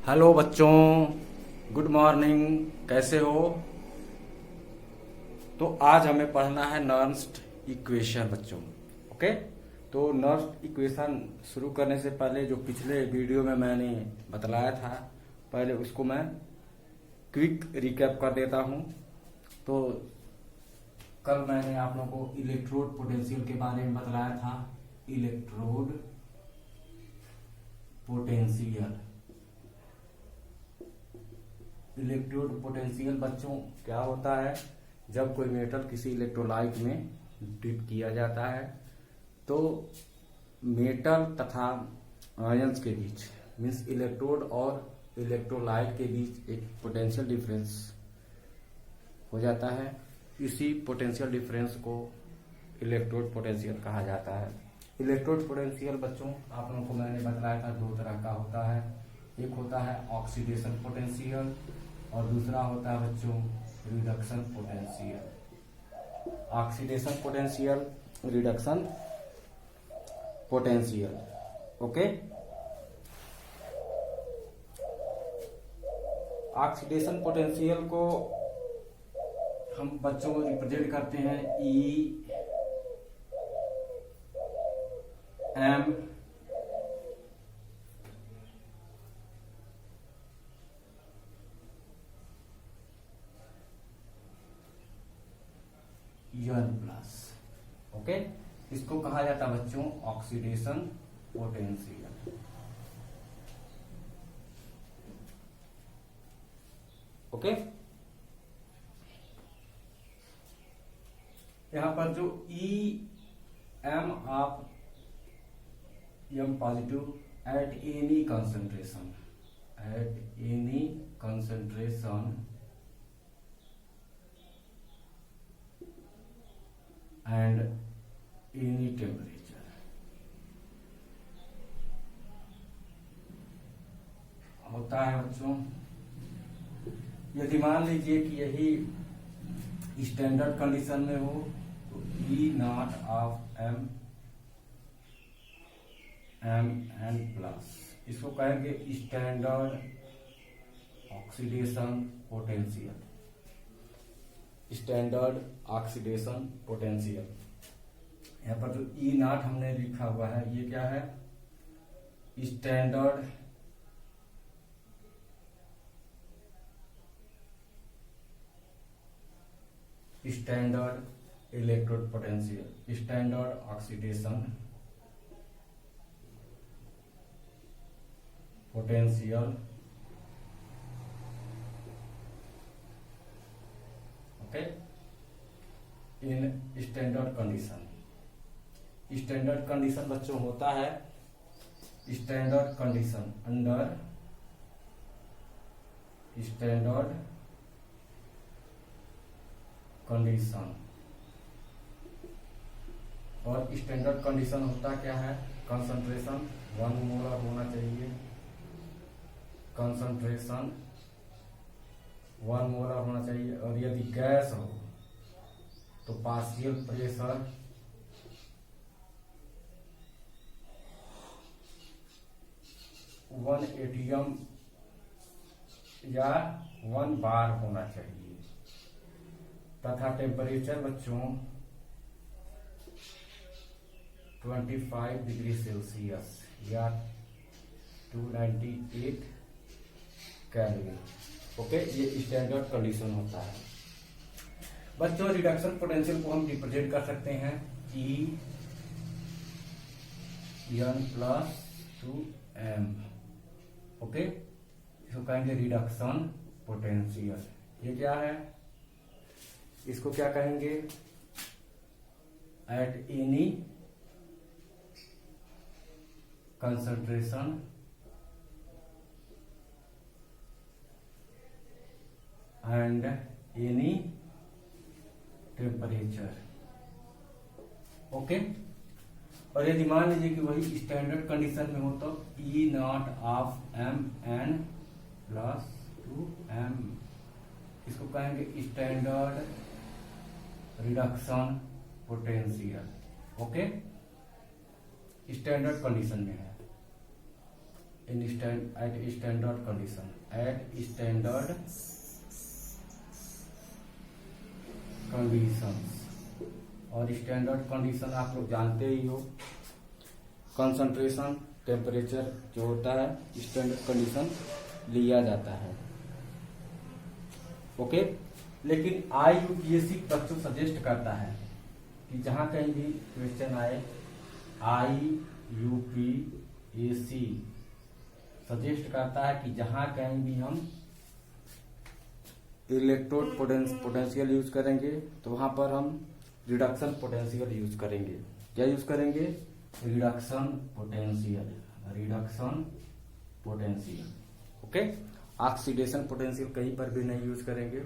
Hello बच्चों, good morning. कैसे हो? तो आज हमें पढ़ना है नर्म्ड इक्वेशन बच्चों। ओके, तो नर्म्ड इक्वेशन शुरू करने से पहले जो पिछले वीडियो में मैंने बतलाया था, पहले उसको मैं क्विक रिकैप कर देता हूं। तो कल मैंने आप लोगों को इलेक्ट्रोड पोटेंशियल के बारे में बतलाया था। इलेक्ट्रोड पोटेंशियल, इलेक्ट्रोड पोटेंशियल बच्चों क्या होता है? जब कोई मेटल किसी इलेक्ट्रोलाइट में डिप किया जाता है तो मेटल तथा आयंस के बीच, मीन्स इलेक्ट्रोड और इलेक्ट्रोलाइट के बीच एक पोटेंशियल डिफरेंस हो जाता है। इसी पोटेंशियल डिफरेंस को इलेक्ट्रोड पोटेंशियल कहा जाता है। इलेक्ट्रोड पोटेंशियल बच्चों आप लोगों को मैंने बताया था दो तरह का होता है। एक होता है ऑक्सीडेशन पोटेंशियल और दूसरा होता है बच्चों reduction potential. Oxidation potential, reduction potential. Okay, oxidation potential को हम बच्चों रिप्रेजेंट करते हैं E M N plus. Okay, इसको कहा जाता है बच्चों ऑक्सीडेशन पोटेंशियल। ओके, यहां पर जो E M of M positive at any concentration, at any concentration and any temperature होता है बच्चों। यदि मान लीजिए कि यही स्टैंडर्ड कंडीशन में हो तो E not of M N plus, इसको कहेंगे standard oxidation potential. Standard oxidation potential. यहां पर जो ई नॉट हमने लिखा हुआ है ये क्या है? Standard standard electrode potential, standard oxidation potential. Okay, in standard condition. Standard condition बच्चों होता है standard condition under standard condition. और स्टैंडर्ड कंडीशन होता क्या है? कंसंट्रेशन 1 मोलर होना चाहिए, कंसंट्रेशन 1 मोलर होना चाहिए। और यदि गैस हो तो पार्शियल प्रेशर 1 एटीएम या 1 बार होना चाहिए। तथा टेम्परेचर बच्चों 25 डिग्री सेल्सियस या 298 कैलोरी। ओके, ये स्टैंडर्ड कंडीशन होता है बच्चों। रिडक्शन पोटेंशियल को हम रिप्रेजेंट कर सकते हैं E N plus 2m। Okay, इसको कहेंगे रिडक्शन पोटेंशियल। ये क्या है? इसको क्या कहेंगे? Eight any concentration and any temperature. Okay, और यदि मान लीजिए कि वही स्टैंडर्ड कंडीशन में हो तो E not of M N plus 2m, इसको कहेंगे standard reduction potential. Okay, standard condition में है। At standard condition, at standard conditions. और स्टैंडर्ड कंडीशन आप लोग जानते ही हो, कंसंट्रेशन टेम्परेचर जो होता है स्टैंडर्ड कंडीशन लिया जाता है। ओके, लेकिन IUPAC बच्चों सजेस्ट करता है कि जहां कहीं भी क्वेश्चन आए, IUPAC सजेस्ट करता है कि जहां कहीं भी हम इलेक्ट्रोड पोटेंशियल यूज करेंगे तो वहां पर हम रिडक्शन पोटेंशियल यूज करेंगे। क्या यूज करेंगे? Reduction potential. Okay, oxidation potential कहीं पर भी नहीं यूज करेंगे।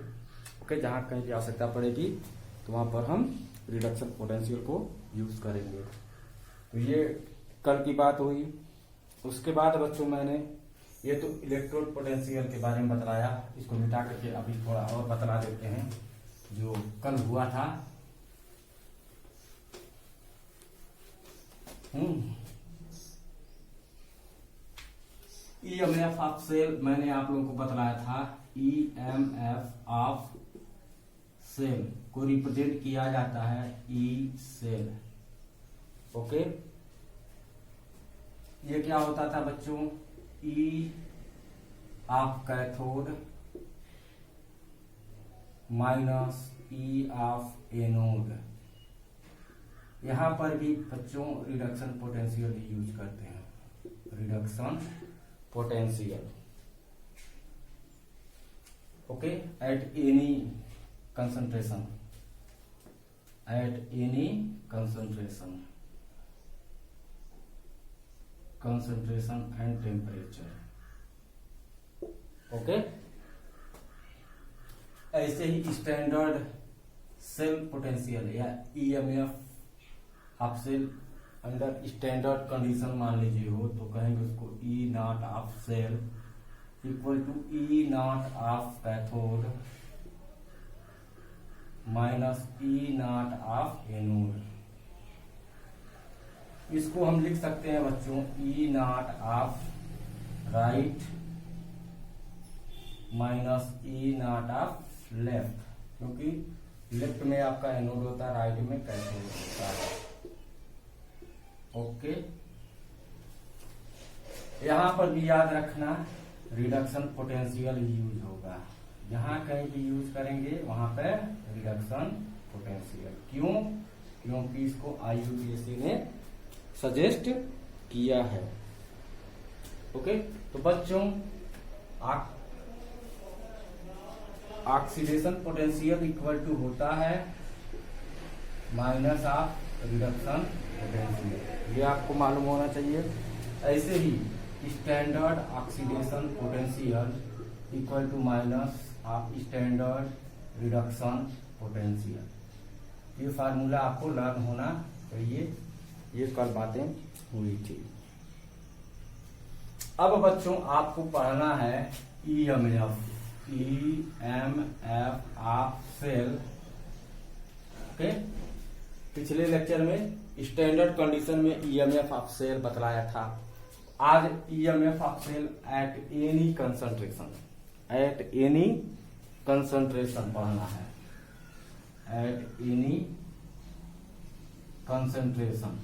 ओके, जहां कहीं भी आवश्यकता पड़ेगी तो वहां पर हम रिडक्शन पोटेंशियल को यूज करेंगे। तो ये कल की बात हुई। उसके बाद बच्चों मैंने ये तो इलेक्ट्रोड पोटेंशियल के बारे में बतलाया, इसको मिटा करके अभी थोड़ा और बतला देते हैं जो कल हुआ था। EMF ऑफ सेल मैंने आप लोगों को बतलाया था। EMF ऑफ सेल को रिप्रेजेंट किया जाता है E सेल। ओके, ये क्या होता था बच्चों? E of cathode minus E of anode. यहां पर भी बच्चों रिडक्शन पोटेंशियल ही यूज करते हैं, reduction potential. Okay, at any concentration, at any concentration and temperature. Okay, ऐसे ही स्टैंडर्ड सेल पोटेंशियल या EMF of cell under standard condition मान लीजिए हो तो कहेंगे उसको E nought of cell equal to E nought of cathode minus E nought of anode. इसको हम लिख सकते हैं बच्चों E nought of right minus E nought of left, क्योंकि लेफ्ट में आपका एनोड होता है, राइट में कैथोड होता है। ओके, यहां पर भी याद रखना रिडक्शन पोटेंशियल यूज होगा। जहां कहीं भी यूज करेंगे वहां पे रिडक्शन पोटेंशियल। क्यों? क्योंकि इसको IUPAC ने सजेस्ट किया है। ओके, तो बच्चों ऑक्सीडेशन पोटेंशियल इक्वल टू होता है माइनस ऑफ रिडक्शन पोटेंशियल, ये आपको मालूम होना चाहिए। ऐसे ही standard oxidation potential equal to minus of standard reduction potential. ये फार्मूला आपको लर्न होना चाहिए, ये कल बातें हुई थी। अब बच्चों आपको पढ़ना है EMF ऑफ सेल। ओके, पिछले लेक्चर में स्टैंडर्ड कंडीशन में EMF ऑफ सेल बतलाया था। आज EMF of cell at any concentration पढ़ना है, एट एनी कंसंट्रेशन।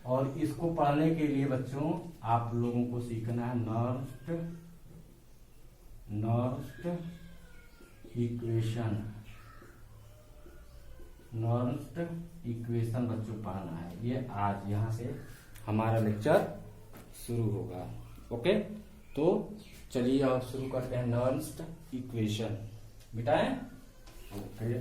और इसको पढ़ने के लिए बच्चों आप लोगों को सीखना है नर्स्ट इक्वेशन बच्चों पढ़ना है। ये आज यहां से हमारा लेक्चर शुरू होगा। ओके, तो चलिए अब शुरू करते हैं नर्स्ट इक्वेशन। मिटाएं? ओके,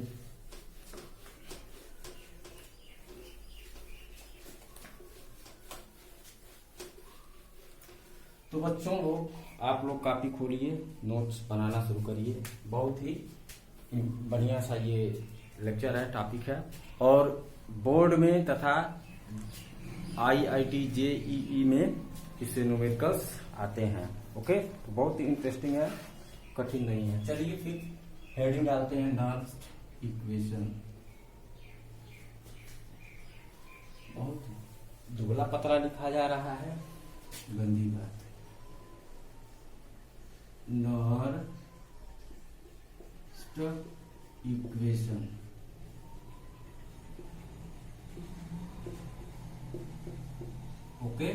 तो बच्चों आप लोग कॉपी खोलिए, नोट्स बनाना शुरू करिए। बहुत ही बढ़िया सा ये लेक्चर है, टॉपिक है, और बोर्ड में तथा IIT JEE में इससे न्यूमेरिकल्स आते हैं। ओके, तो बहुत ही इंटरेस्टिंग है, कठिन नहीं है। चलिए फिर हेडिंग डालते हैं नर्स्ट इक्वेशन। बहुत दुबला पतला लिखा जा रहा है, गंदी बात है। North equation okay.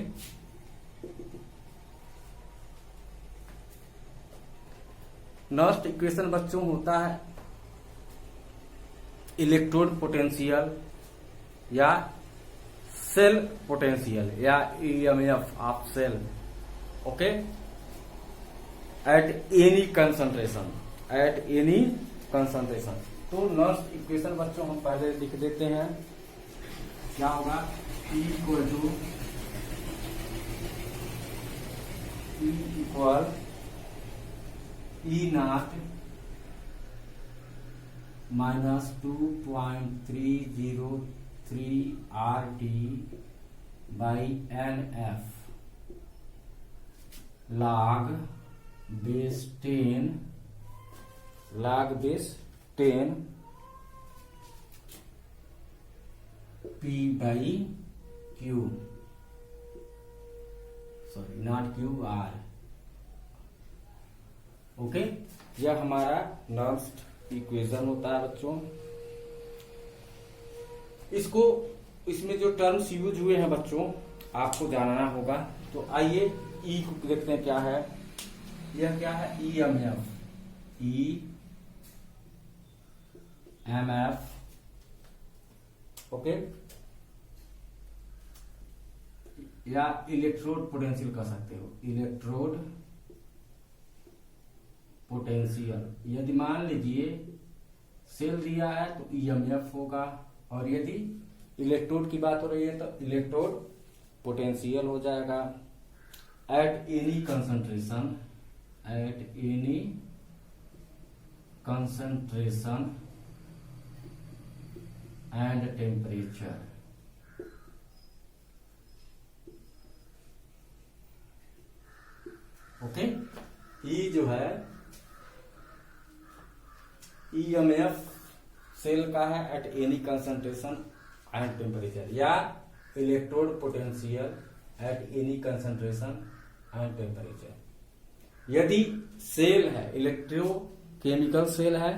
North equation बच्चों होता है इलेक्ट्रोड पोटेंशियल या सेल पोटेंशियल या EMF of cell okay at any concentration. तो नॉर्थ इक्वेशन बच्चों हम पहले लिख देते हैं, क्या होगा E equal E not minus 2.303 RT by NF log base 10 P by Q, sorry not Q R okay. यह हमारा नॉर्थ इक्वेशन होता है बच्चों। इसमें जो टर्म्स यूज हुए हैं बच्चों आपको जानना होगा। तो आइए ई को देखते हैं क्या है। यह क्या है EMF, ओके, या इलेक्ट्रोड पोटेंशियल कह सकते हो, इलेक्ट्रोड पोटेंशियल। यदि मान लीजिए सेल दिया है तो EMF होगा, और यदि इलेक्ट्रोड की बात हो रही है तो इलेक्ट्रोड पोटेंशियल हो जाएगा at any concentration and temperature. Okay, E जो है EMF सेल का है at any concentration and temperature, या electrode potential at any concentration and temperature. यदि सेल है इलेक्ट्रोकेमिकल सेल है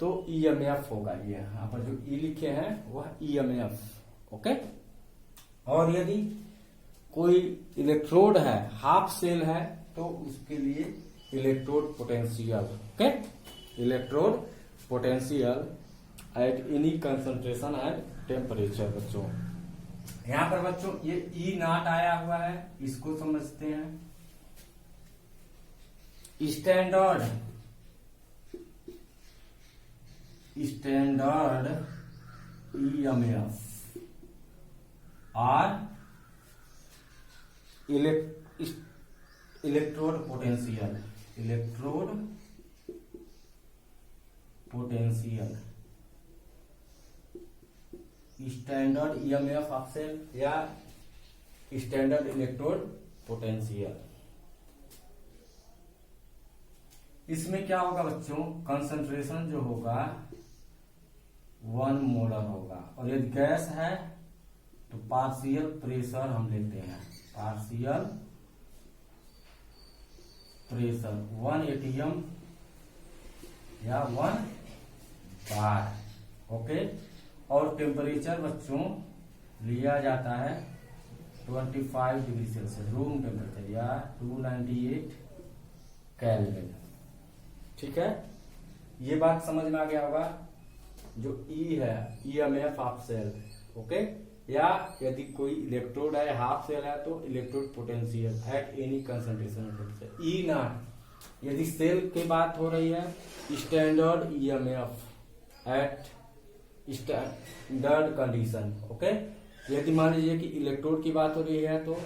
तो EMF होगा। ये यहाँ पर जो ई लिखे हैं वह EMF ओके। और यदि कोई इलेक्ट्रोड है हाफ सेल है तो उसके लिए electrode potential okay, electrode potential at any concentration and temperature. बच्चों यहां पर बच्चों ये ई नॉट आया हुआ है, इसको समझते हैं। स्टैंडर्ड EMF और electrode potential standard EMF of cell या स्टैंडर्ड इलेक्ट्रोड पोटेंशियल। इसमें क्या होगा बच्चों, कंसंट्रेशन जो होगा 1 मोलर होगा, और यदि गैस है तो पार्शियल प्रेशर हम लेते हैं, पार्शियल प्रेशर 1 ATM या 1 बार ओके। और टेम्परेचर बच्चों लिया जाता है 25 डिग्री सेल्सियस रूम टेम्परेचर या 298 केल्विन। ठीक है, ये बात समझ में आ गया होगा। जो ई है EMF ऑफ सेल ओके, या यदि कोई इलेक्ट्रोड है हाफ सेल है तो electrode potential at any concentration. E nought यदि सेल की बात हो रही है standard EMF at standard condition okay. यदि मान लीजिए कि इलेक्ट्रोड की बात हो रही है तो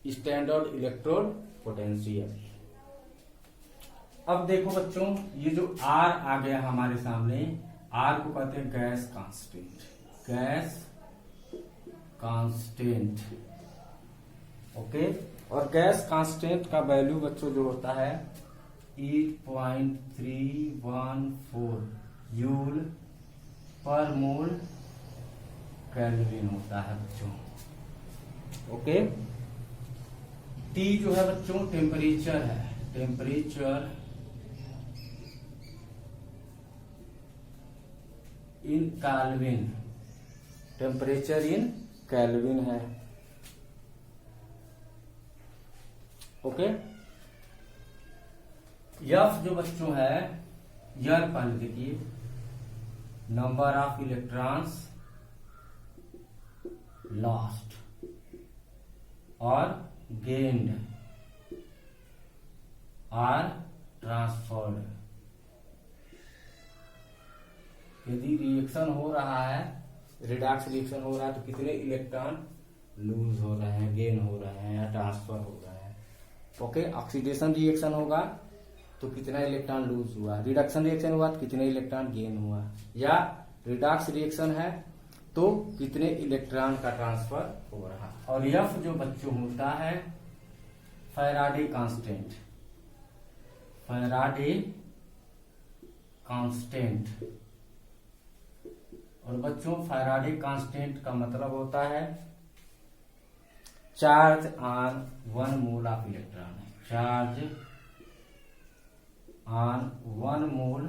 स्टैंडर्ड इलेक्ट्रोड पोटेंशियल। अब देखो बच्चों ये जो R आ गया हमारे सामने, R को कहते हैं गैस कांस्टेंट ओके। और गैस कांस्टेंट का वैल्यू बच्चों जो होता है 8.314 जूल पर मोल केल्विन होता है बच्चों ओके। टी जो है बच्चों टेम्परेचर है, temperature in kelvin, temperature in kelvin है। ओके। एफ जो बच्चों है, यह पहले देखिए, नंबर ऑफ इलेक्ट्रॉन्स लॉस्ट और गेन्ड आर ट्रांसफर्ड। यदि रिएक्शन हो रहा है, रिडॉक्स रिएक्शन हो रहा है, तो कितने इलेक्ट्रॉन लूज हो रहे हैं, गेन हो रहे हैं या ट्रांसफर हो रहे हैं। ओके। ऑक्सीडेशन रिएक्शन होगा तो कितना इलेक्ट्रॉन लूज हुआ, रिडक्शन रिएक्शन हुआ तो कितने इलेक्ट्रॉन गेन हुआ, या रिडॉक्स रिएक्शन है तो कितने इलेक्ट्रॉन का ट्रांसफर हो रहा। और एफ जो बच्चों होता है फैराडे कांस्टेंट, फैराडे कांस्टेंट। और बच्चों फैराडे कांस्टेंट का मतलब होता है charge on 1 mole of electron, charge on 1 mole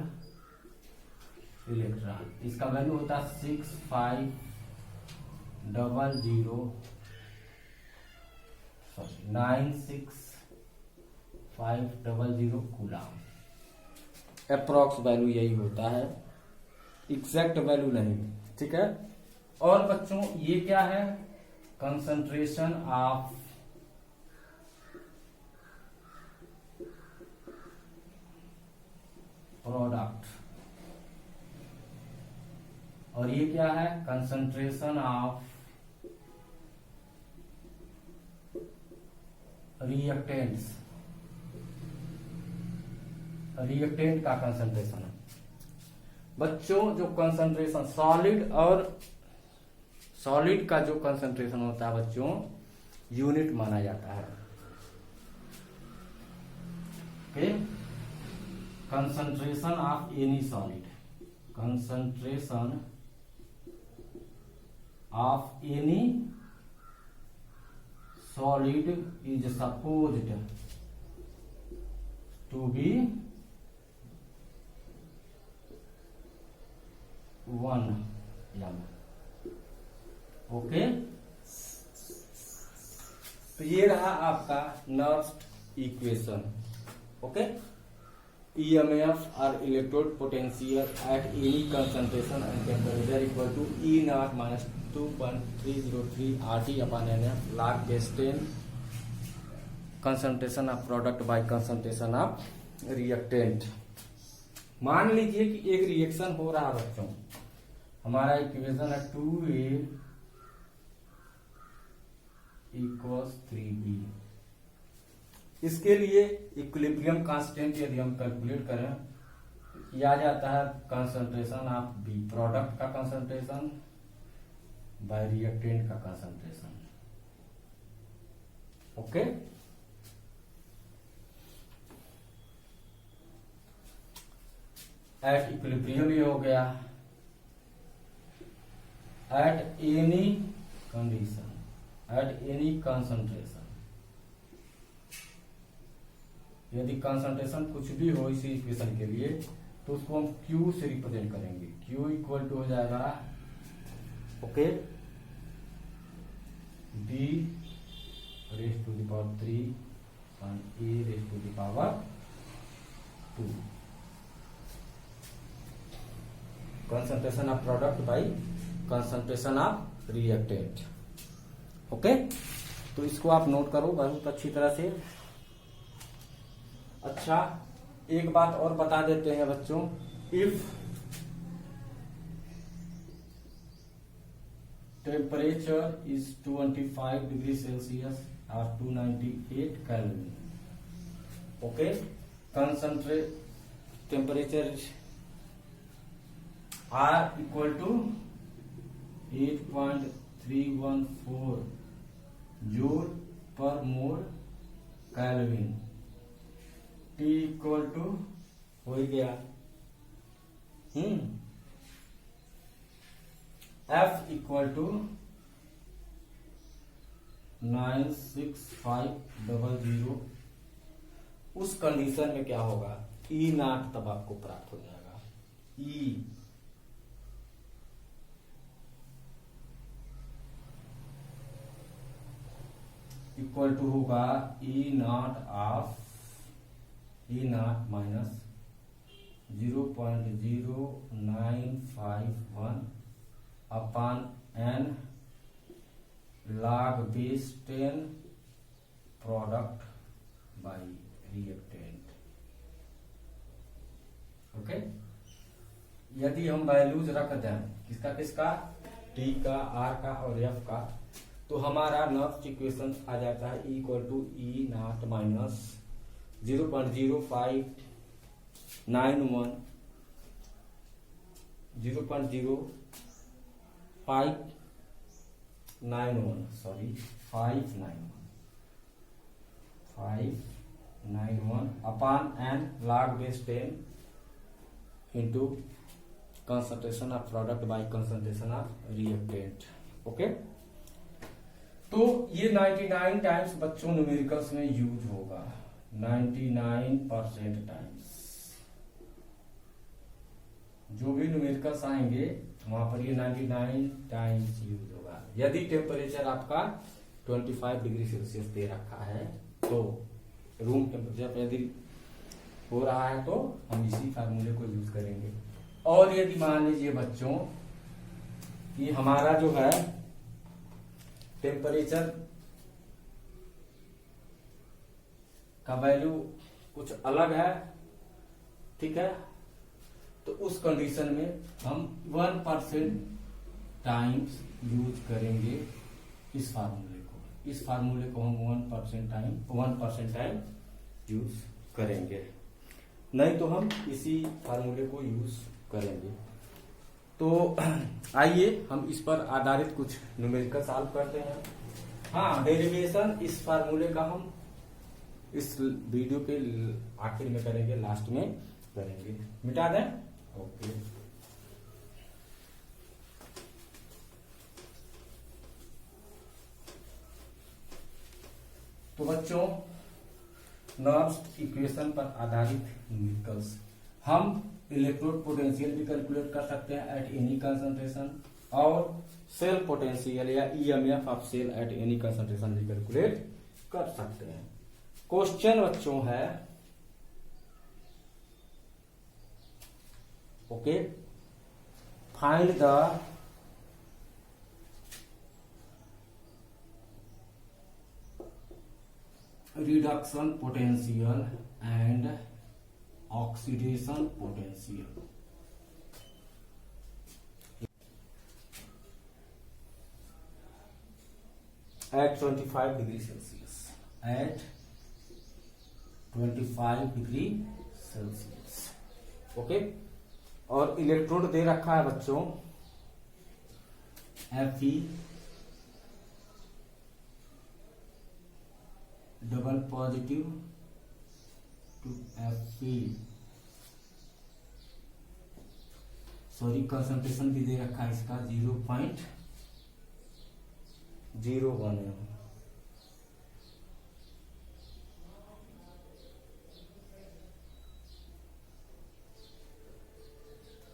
electron. इसका वैल्यू होता है 96500 कूलम। अप्रॉक्स वैल्यू यही होता है, एग्जैक्ट वैल्यू नहीं, ठीक है। और बच्चों ये क्या है, कंसंट्रेशन ऑफ प्रोडक्ट। और ये क्या है, कंसंट्रेशन ऑफ रिएक्टेंट्स, रिएक्टेंट का कंसंट्रेशन है। बच्चों जो कंसंट्रेशन सॉलिड का जो कंसंट्रेशन होता है बच्चों, यूनिट माना जाता है। Okay. concentration of any solid, concentration of any solid is supposed to be 1 m। Okay. तो ये रहा आपका next equation. Okay. EMF or electrode potential at any concentration and temperature equal to E naught minus 2.303 RT upon NF log base 10 concentration of product by concentration of reactant। मान लीजिए कि एक reaction हो रहा है बच्चों, हमारा इक्वेशन है 2A equals 3B। इसके लिए इक्विलिब्रियम कांस्टेंट यदि हम कैलकुलेट करें, किया जाता है कंसंट्रेशन ऑफ बी, प्रोडक्ट का कंसंट्रेशन बाय रिएक्टेंट का कंसंट्रेशन। ओके। एट इक्विलिब्रियम ये हो गया, at any condition, eight any concentration, यदि कंसंट्रेशन कुछ भी हो इसी इक्वेशन के लिए तो उसको हम Q से रिप्रेजेंट करेंगे। Q इक्वल टू हो जाएगा, okay, B raise to the power 3 और A raise to the power 2। Concentration of product by concentration of reactant. Okay. तो इसको आप नोट करो बहुत अच्छी तरह से। अच्छा, एक बात और बता देते हैं बच्चों, if temperature is 25 degree Celsius और 298 calorie, okay, concentrate temperature R equal to 8.314 joule per mole calorie, T equal to हो ही गया F इक्वल टू 96500, उस कंडीशन में क्या होगा, ई नॉट तब आपको प्राप्त हो जाएगा। ई इक्वल टू होगा E not minus 0.0951 upon n log base 10 product by reactant. Okay, यदि हम वैल्यूज रख दें किसका किसका, टी का, आर का और एफ का, तो हमारा नेक्स्ट इक्वेशन आ जाता है equal to E not minus 0.0591 591 upon N log base 10 into concentration of product by concentration of reactant. Okay, तो ये 99 टाइम्स बच्चों न्यूमेरिकल्स में यूज होगा, 99% टाइम्स जो भी न्यूमेरिकल्स आएंगे वहां पर ये 99 टाइम्स यूज होगा। यदि टेम्परेचर आपका 25 डिग्री सेल्सियस दे रखा है तो रूम टेम्परेचर यदि हो रहा है तो हम इसी फार्मूले को यूज करेंगे। और यदि मान लीजिए बच्चों कि हमारा जो है टेम्परेचर का वैल्यू कुछ अलग है, ठीक है, तो उस कंडीशन में हम 1% टाइम्स यूज करेंगे इस फार्मूले को। इस फार्मूले को हम 1% टाइम यूज करेंगे, नहीं तो हम इसी फार्मूले को यूज करेंगे। तो आइए हम इस पर आधारित कुछ न्यूमेरिकल सॉल्व करते हैं। हाँ, डेरिवेशन इस फार्मूले का हम इस वीडियो के आखिर में करेंगे, लास्ट में करेंगे। मिटा दें, ओके। तो बच्चों नेक्स्ट इक्वेशन पर आधारित न्यूमेरिकल्स, हम इलेक्ट्रोड पोटेंशियल भी कैलकुलेट कर सकते हैं एट एनी कंसंट्रेशन, और सेल पोटेंशियल या EMF of cell at any concentration भी कैलकुलेट कर सकते हैं। क्वेश्चन बच्चों है, okay, find the reduction potential and oxidation potential at 25 degree Celsius, at 25 degree Celsius. Okay, और इलेक्ट्रोड दे रखा है बच्चों Fe double positive to Fe, sorry concentration भी दे रखा है इसका 0.01 है।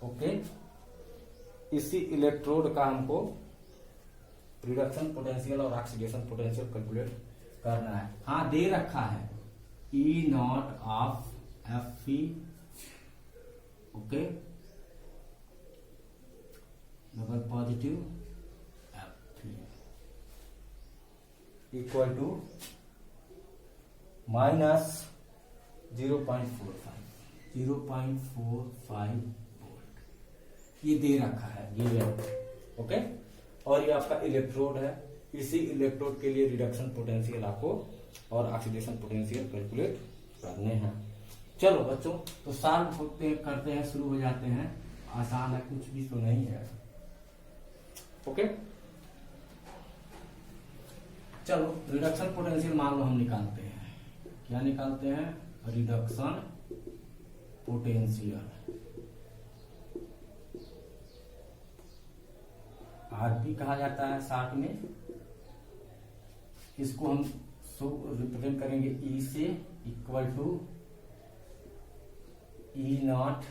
ओके, इसी इलेक्ट्रोड का हमको रिडक्शन पोटेंशियल और ऑक्सीडेशन पोटेंशियल कैलकुलेट करना है। हाँ, दे रखा है E not of Fe, okay, double positive Fe equal to minus 0.45 volt, ये दे रखा है, ये ओके। और ये आपका इलेक्ट्रोड है, इसी इलेक्ट्रोड के लिए रिडक्शन पोटेंशियल आपको और ऑक्सीडेशन पोटेंशियल कैलकुलेट करने हैं। चलो बच्चों, तो सॉल्व करते हैं, शुरू हो जाते हैं। आसान है, कुछ भी तो नहीं है। ओके, चलो रिडक्शन पोटेंशियल मान लो हम निकालते हैं। क्या निकालते हैं? रिडक्शन पोटेंशियल, आरपी कहा जाता है शॉर्ट में। इसको हम रिप्रेजेंट करेंगे ई से, equal to E not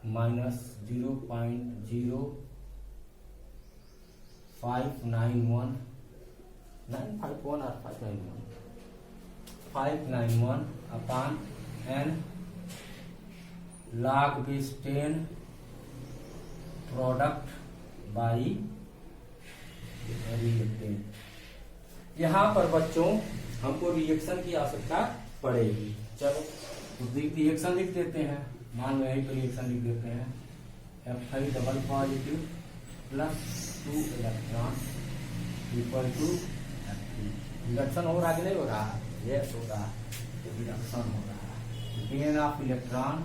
minus 0.0591 951 और 591 upon n log base 10 product by reactant. यहाँ पर बच्चों हमको रिएक्शन की आवश्यकता पड़ेगी। चलो तो रिएक्शन लिख देते हैं, मान लो यही तो रिएक्शन लिख देते हैं। F5 double positive plus 2 electron equal to F3। Reduction हो रहा कि नहीं हो रहा? यस हो रहा है, रिडक्शन हो रहा है। Gain of electron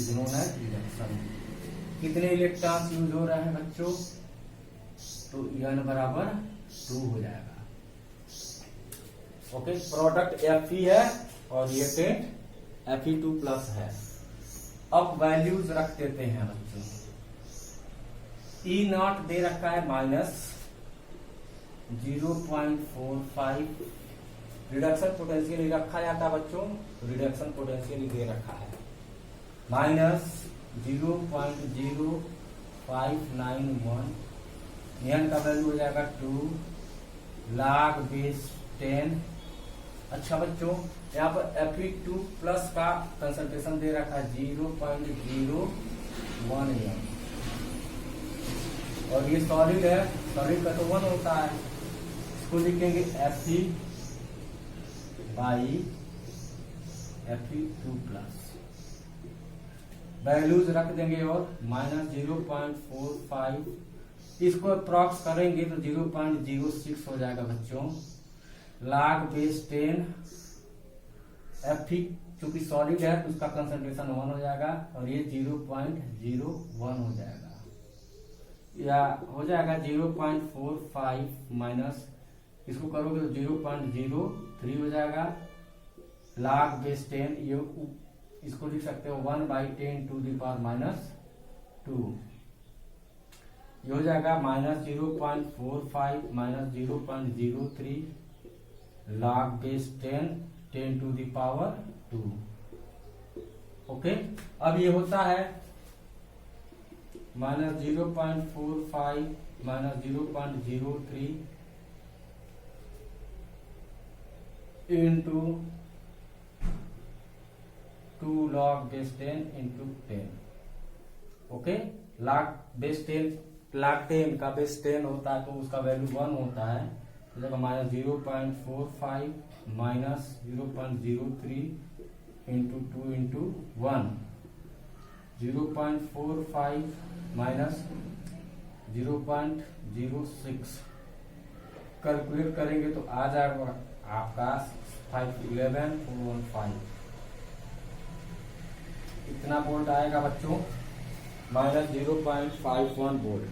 is known as reduction. कितने इलेक्ट्रॉन यूज हो रहे हैं बच्चों? तो n बराबर 2 हो जाएगा। ओके, प्रोडक्ट Fe है और रिएक्टेंट Fe2 प्लस है। अब वैल्यूज रख देते हैं बच्चों। ई नॉट दे रखा है माइनस 0.45, रिडक्शन पोटेंशियल रखा जाता है बच्चों, रिडक्शन पोटेंशियल दे रखा है माइनस 0.0591, n का वैल्यू हो जाएगा 2 log base 10। अच्छा बच्चों, यहाँ पर Fe2 प्लस का कंसंट्रेशन दे रखा है 0.01 m, और ये सॉलिड है, सॉलिड का तो 1 होता है। इसको लिखेंगे Fe by Fe2 plus, values रख देंगे और माइनस 0.45, इसको अप्रॉक्स करेंगे तो 0.06 हो जाएगा बच्चों। log base 10 Fe चूंकि सॉलिड है तो उसका कंसंट्रेशन 1 हो जाएगा और ये 0.01 हो जाएगा, या हो जाएगा 0.45 माइनस, इसको करोगे तो 0.03 हो जाएगा। log base 10 ये इसको लिख सकते हो 1/10 टू द पावर माइनस 2, ये हो जाएगा minus 0.45 minus 0.03 log base 10 to the power 2। Okay, अब ये होता है minus 0.45 minus 0.03 into 2 log base 10 into 10। Okay, log base 10 log 10 का बेस 10 होता है तो उसका वैल्यू 1 होता है, तो जगह minus 0.45 minus 0.03 into 2 into 1, 0.45 minus 0.06 calculate करेंगे तो आ जाएगा आपका 511.415। इतना वोल्ट आएगा बच्चों, माइनस 0.51 वोल्ट,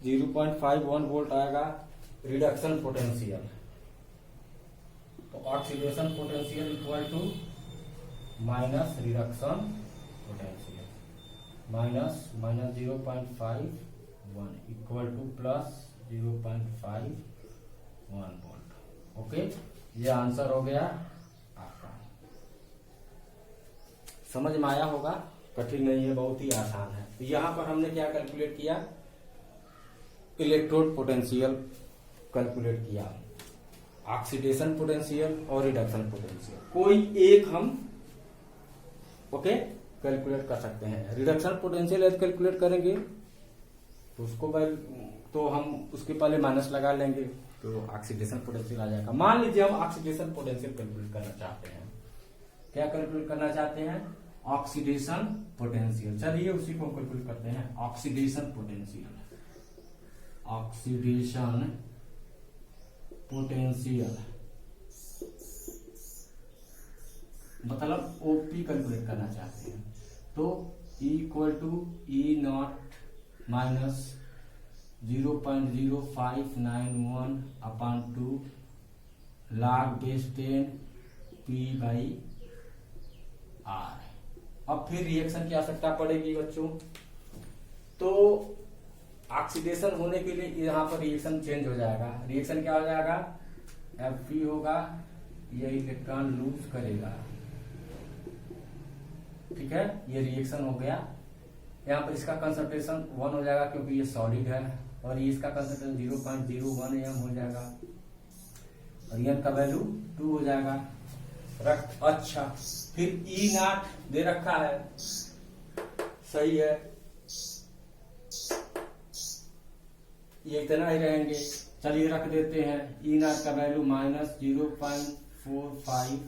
0.51 वोल्ट आएगा रिडक्शन पोटेंशियल। तो oxidation potential equal to minus reduction potential, minus 0.51 equal to plus 0.51 volt. Okay, ये आंसर हो गया आपका। समझ में आया होगा, कठिन नहीं है, बहुत ही आसान है। तो यहां पर हमने क्या कैलकुलेट किया? इलेक्ट्रोड पोटेंशियल कैलकुलेट किया, ऑक्सीडेशन पोटेंशियल और रिडक्शन पोटेंशियल, कोई एक हम ओके कैलकुलेट कर सकते हैं। रिडक्शन पोटेंशियल यदि कैलकुलेट करेंगे तो उसको तो हम उसके पहले माइनस लगा लेंगे तो ऑक्सीडेशन पोटेंशियल आ जाएगा। मान लीजिए हम ऑक्सीडेशन पोटेंशियल कैलकुलेट करना चाहते हैं, क्या कैलकुलेट करना चाहते हैं? Oxidation potential. चलिए उसी को कैलकुलेट करते हैं, ऑक्सीडेशन पोटेंशियल। ऑक्सीडेशन पोटेंशियल मतलब ओपी कैलकुलेट करना चाहते हैं, तो E equal to E not minus 0.0591 upon 2 log base 10 P/R। अब फिर रिएक्शन की आवश्यकता पड़ेगी बच्चों। तो ऑक्सीडेशन होने के लिए यहाँ पर रिएक्शन चेंज हो जाएगा। रिएक्शन क्या हो जाएगा, Fe होगा, ये इलेक्ट्रॉन लूज करेगा, ठीक है, ये रिएक्शन हो गया। यहाँ पर इसका कंसंट्रेशन 1 हो जाएगा क्योंकि ये सॉलिड है, और ये इसका कंसंट्रेशन 0.01 m हो जाएगा, और n का वैल्यू 2 हो जाएगा। अच्छा, फिर E0 दे रखा है, सही है, ये इतना ही रहेंगे। चलिए रख देते हैं। E0 का वैल्यू -0.45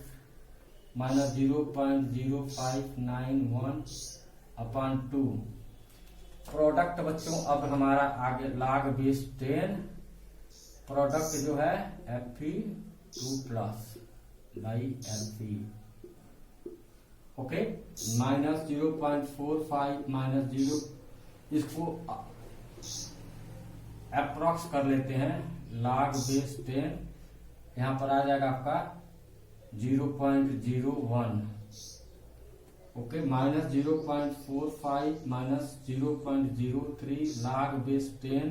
-0.0591 अपॉन 2। प्रोडक्ट बच्चों अब हमारा आगे log बेस 10, प्रोडक्ट जो है Fe2+ बाई Fe, ओके, -0.45 -0, इसको अप्रॉक्स कर लेते हैं, log बेस 10 यहां पर आ जाएगा आपका 0.01, okay, -0.45 -0.03 log base 10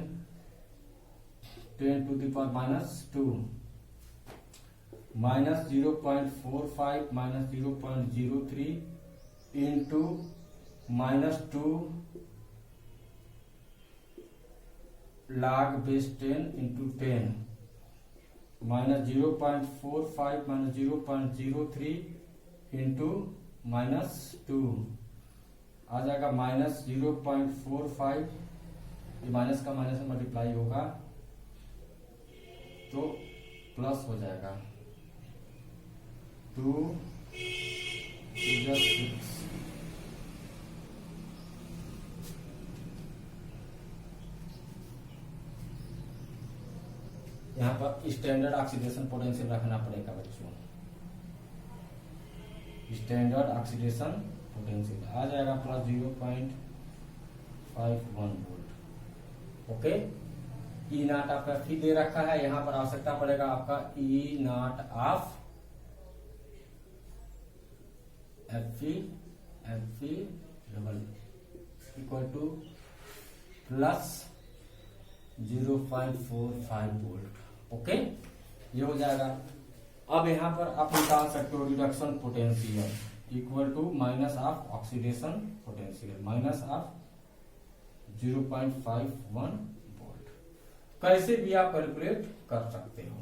10 to the power -2 -0.45 -0.03 into -2 log base 10 into 10 -0.45 -0.03 into -2 आ जाएगा -0.45, ये माइनस का माइनस में मल्टीप्लाई होगा तो प्लस हो जाएगा 2 6। यहाँ पर स्टैंडर्ड ऑक्सीडेशन पोटेंशियल रखना पड़ेगा बच्चों। स्टैंडर्ड ऑक्सीडेशन पोटेंशियल आ जाएगा +0.51 वोल्ट, ओके। E0 आपका फिर दे रखा है, यहाँ पर आवश्यकता पड़ेगा आपका E0 of Fe equal to +0.45 volt, okay, ये हो जाएगा। अब यहाँ पर आप निकाल सकते हो reduction potential equal to minus of oxidation potential minus of 0.51 volt. कैसे भी आप कैलकुलेट कर सकते हो,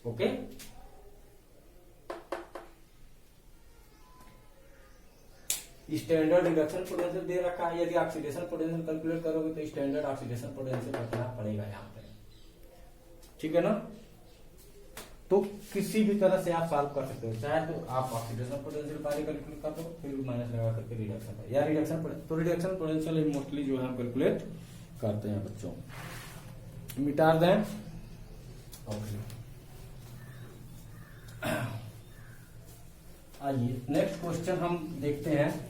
ओके। स्टैंडर्ड रिडक्शन पोटेंशियल दे रखा है, यदि ऑक्सीडेशन पोटेंशियल कैलकुलेट करोगे तो स्टैंडर्ड ऑक्सीडेशन पोटेंशियल रखना पड़ेगा यहाँ पे, ठीक है ना। तो किसी भी तरह से आप सॉल्व कर सकते हो, चाहे तो आप ऑक्सीडेशन पोटेंशियल पहले कैलकुलेट कर दो, फिर माइनस लगा करके रिडक्शन पर, या रिडक्शन तो रिडक्शन पोटेंशियल मोस्टली जो है हम कैलकुलेट करते हैं बच्चों। मिटा दें, ओके। आइए नेक्स्ट क्वेश्चन हम देखते हैं।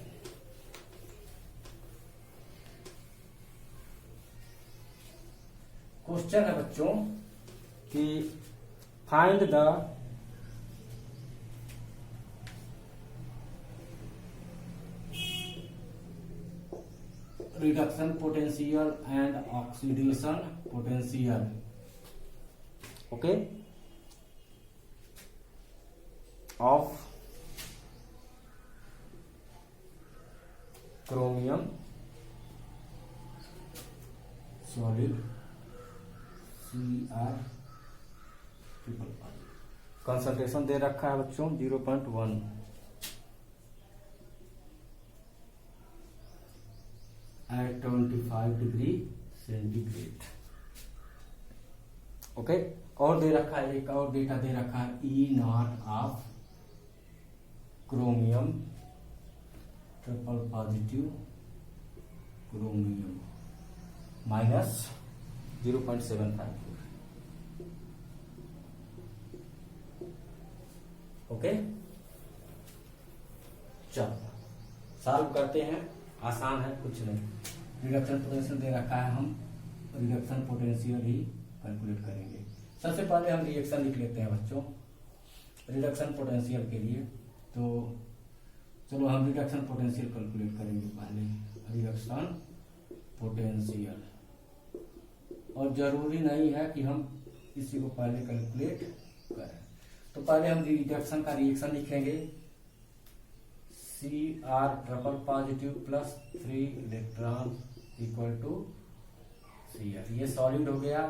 क्वेश्चन है बच्चों कि find the reduction potential and oxidation potential, okay, of chromium solid Cr concentration दे रखा है बच्चों 0.1 at 25 डिग्री सेंटीग्रेड, ओके। और दे रखा है, एक और डेटा दे रखा है E0 of chromium triple positive chromium -0.75, okay. चलो सॉल्व करते हैं, आसान है, कुछ नहीं। रिडक्शन पोटेंशियल दे रखा है, हम रिडक्शन पोटेंशियल ही कैलकुलेट करेंगे। सबसे पहले हम रिएक्शन लिख लेते हैं बच्चों रिडक्शन पोटेंशियल के लिए। तो चलो हम रिडक्शन पोटेंशियल कैलकुलेट करेंगे पहले, रिडक्शन पोटेंशियल। और जरूरी नहीं है कि हम इसी को पहले कैलकुलेट करें। तो पहले हम रिडक्शन का रिएक्शन लिखेंगे, Cr triple positive plus 3 electron equal to Cl। ये सॉलिड हो गया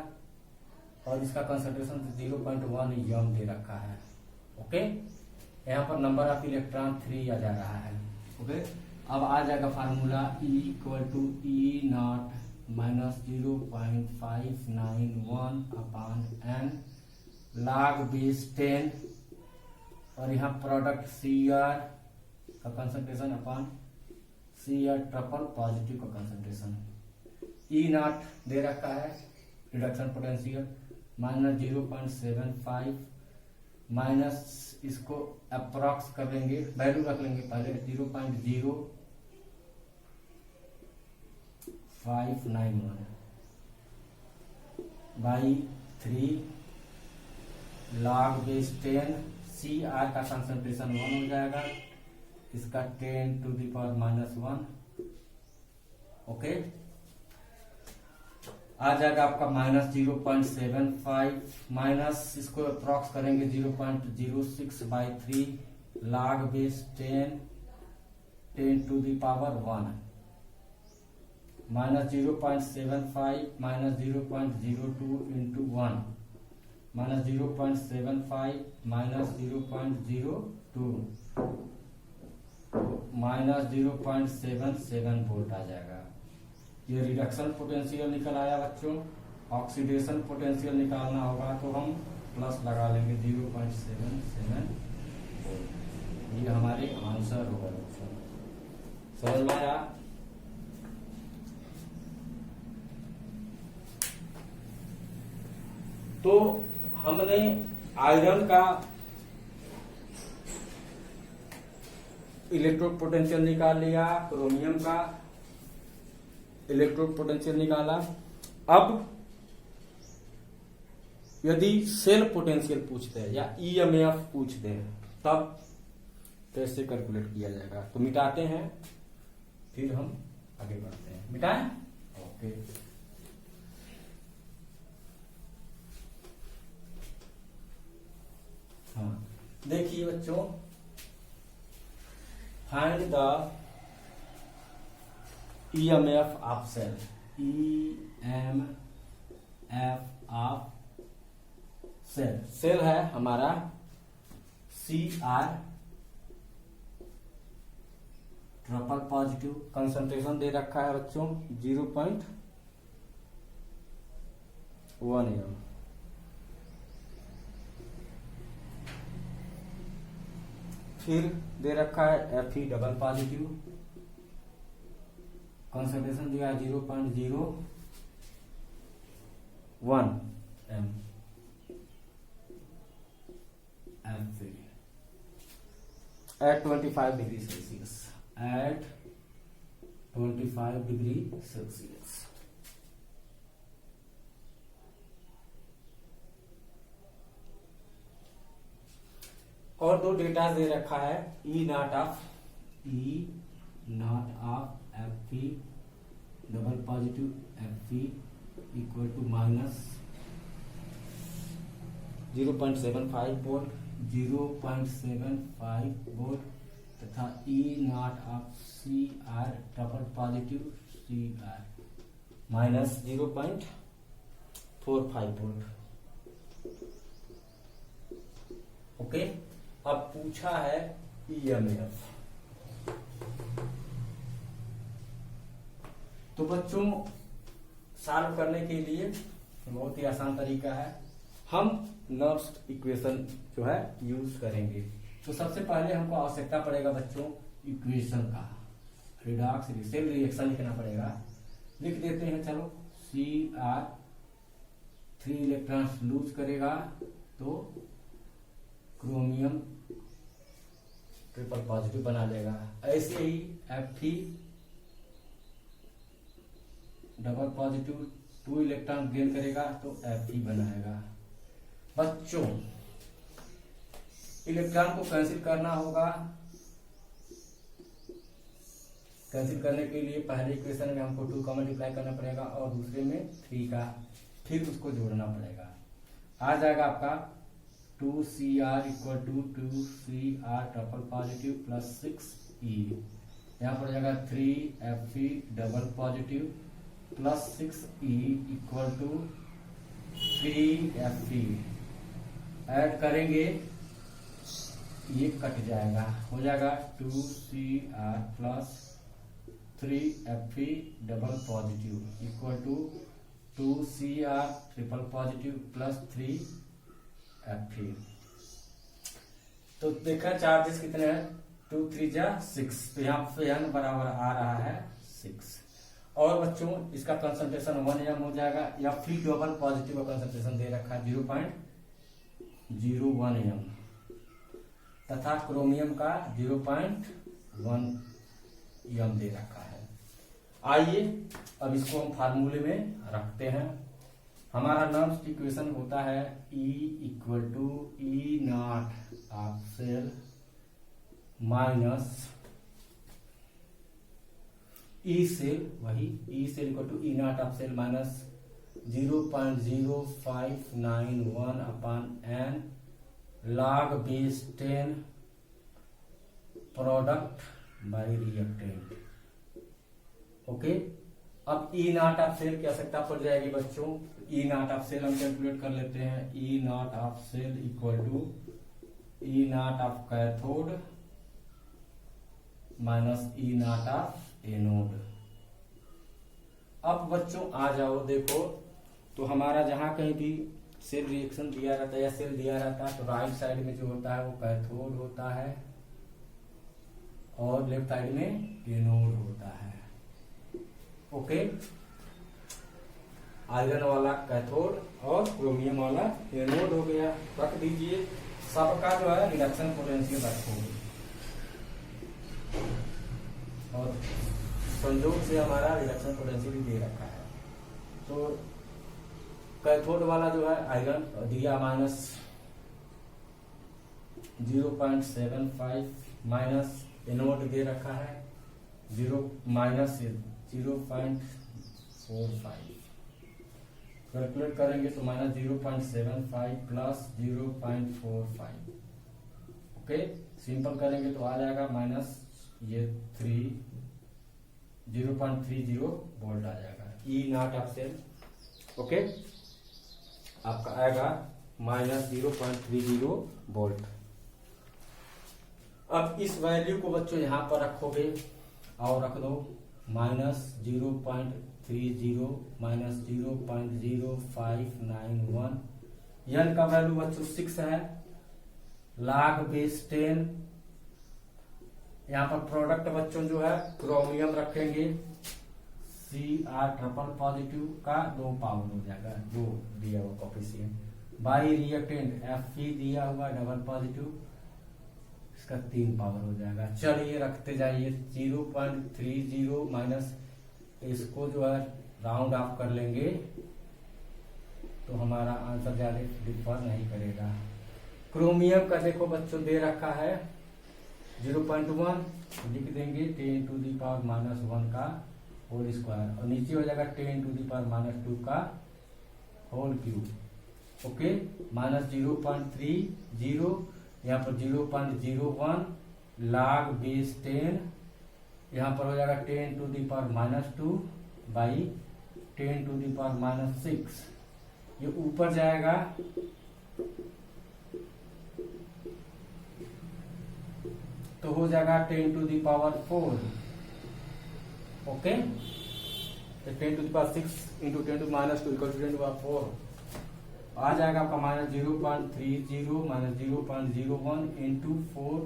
और इसका कंसंट्रेशन 0.1 यम दे रखा है। ओके, यहाँ पर नंबर ऑफ इलेक्ट्रॉन 3 आ जा रहा है। ओके, अब आ जाएगा formula E equal to E not minus 0.591 upon n log base 10 और यहाँ प्रोडक्ट Cr का concentration upon Cr triple positive का कंसंट्रेशन। E नॉट दे रखा है रिडक्शन पोटेंशियल माइनस 0.75 माइनस इसको अप्रॉक्स कर लेंगे, वैल्यू रख लेंगे पहले 0.0591 बाई 3 log बेस 10। Cr का कंसंट्रेशन 1 हो जाएगा, इसका 10 to the power minus 1। Okay, आ जाएगा आपका माइनस 0.75 माइनस इसको अप्रॉक्स करेंगे 0.06 by 3 log base 10 to the power 1 minus 0.75 minus 0.02 into 1 minus 0.75 minus 0.02 minus 0.77 volt आ जाएगा। ये रिडक्शन पोटेंशियल निकल आया बच्चों। ऑक्सीडेशन पोटेंशियल निकालना होगा तो हम प्लस लगा लेंगे 0.77 वोल्ट। ये हमारे आंसर होगा बच्चों, समझ में आया? तो हमने आयरन का इलेक्ट्रोड पोटेंशियल निकाल लिया, क्रोमियम का इलेक्ट्रोड पोटेंशियल निकाला। अब यदि सेल पोटेंशियल पूछते हैं या ईएमएफ पूछते हैं तब कैसे कैलकुलेट किया जाएगा? तो मिटाते हैं फिर हम आगे बढ़ते हैं। मिटाएं? ओके, हाँ देखिए बच्चों, find the EMF of cell. EMF of cell, cell है हमारा Cr ट्रिपल पॉजिटिव, कंसंट्रेशन दे रखा है बच्चों 0.1 m। फिर दे रखा है Fe डबल पॉजिटिव, कंसंट्रेशन दिया है 0.01 m Fe at 25 degree Celsius, at 25 degree Celsius. और दो डेटा दे रखा है E nought of Fe double positive Fe equal to minus 0.75 volt, 0.75 volt तथा E nought of Cr triple positive Cr minus 0.45 volt. Okay, अब पूछा है EMF। तो बच्चों सॉल्व करने के लिए बहुत ही आसान तरीका है, हम नॉर्म्स इक्वेशन जो है यूज करेंगे। तो सबसे पहले हमको आवश्यकता पड़ेगा बच्चों इक्वेशन का, रिडॉक्स सेल रिएक्शन लिखना पड़ेगा। लिख देते हैं, चलो Cr 3 इलेक्ट्रॉन्स लूज करेगा तो क्रोमियम ट्रिपल पॉजिटिव बना लेगा। ऐसे ही Fe double positive 2 electron gain करेगा तो Fe बनाएगा। बच्चों इलेक्ट्रॉन को कैंसिल करना होगा। कैंसिल करने के लिए पहले इक्वेशन में हमको 2 का मल्टीप्लाई करना पड़ेगा और दूसरे में 3 का, फिर उसको जोड़ना पड़ेगा। आ जाएगा आपका 2Cr equal to 2Cr triple positive plus 6E। यहाँ पर हो जाएगा 3Fe double positive plus 6E equal to 3Fe। Add करेंगे ये कट जाएगा, हो जाएगा 2Cr plus 3Fe double positive equal to 2Cr triple positive plus 3Fe। तो देखा चार्जेस कितने हैं, 2 3 जा 6, तो यहाँ पे n बराबर आ रहा है 6। और बच्चों इसका कंसंट्रेशन 1 m हो जाएगा, या Fe डबल पॉजिटिव का कंसंट्रेशन दे रखा है 0.01 m तथा क्रोमियम का 0.1 m दे रखा है। आइए अब इसको हम फार्मूले में रखते हैं। हमारा नॉर्म्स इक्वेशन होता है E equal to E nought of cell minus E cell, वही E cell equal to E nought of cell minus 0.0591 upon n log base 10 product by reactant. Okay, अब E नॉट ऑफ सेल की आवश्यकता पड़ जाएगी बच्चों। E nought of cell हम calculate कर लेते हैं। E nought of cell equal to E nought of cathode minus E nought of anode. अब बच्चों आ जाओ, देखो तो हमारा जहां कहीं भी सेल रिएक्शन दिया रहता है या सेल दिया रहता है तो राइट साइड में जो होता है वो कैथोड होता है और लेफ्ट साइड में एनोड होता है। ओके, आयरन वाला कैथोड और क्रोमियम वाला एनोड हो गया। रख दीजिए, सबका जो है रिडक्शन पोटेंशियल रखोगे और संयोग से हमारा रिडक्शन पोटेंशियल दे रखा है। तो कैथोड वाला जो है आयरन दिया माइनस 0.75 माइनस एनोड दे रखा है माइनस 0.45। कैलकुलेट करेंगे तो माइनस 0.75 प्लस 0.45। ओके, सिंपल करेंगे तो आ जाएगा माइनस ये 0.30 वोल्ट आ जाएगा। E nought of cell okay आपका आएगा माइनस 0.30 वोल्ट। अब इस वैल्यू को बच्चों यहां पर रखोगे और रख दो माइनस 0.30 माइनस 0.0591। यन का वैल्यू बच्चों 6 है। log base 10। यहां पर प्रोडक्ट बच्चों जो है क्रोमियम रखेंगे Cr ट्रिपल पॉजिटिव का 2 पावर हो जाएगा, 2 दिया हुआ कोफिशिएंट बाई रिएक्टेंट Fe दिया हुआ डबल पॉजिटिव, इसका 3 पावर हो जाएगा। चलिए रखते जाइए 0.30 माइनस इसको जो है राउंड ऑफ कर लेंगे तो हमारा आंसर ज्यादा डिफर नहीं करेगा। क्रोमियम का देखो बच्चों दे रखा है 0.1, लिख देंगे 10 टू दी पावर माइनस 1 का होल स्क्वायर और नीचे हो जाएगा 10 टू दी पावर माइनस 2 का होल क्यूब। ओके, माइनस 0.30, यहाँ पर 0.01 log बेस 10, यहाँ पर हो जाएगा 10 to the power minus 2 by 10 to the power minus 6। ये ऊपर जाएगा तो हो जाएगा 10 to the power 4। Okay, 10 to the power 6 into 10 to minus 2 equal to 10 to power 4 आ जाएगा आपका minus 0.30 minus 0.01 into 4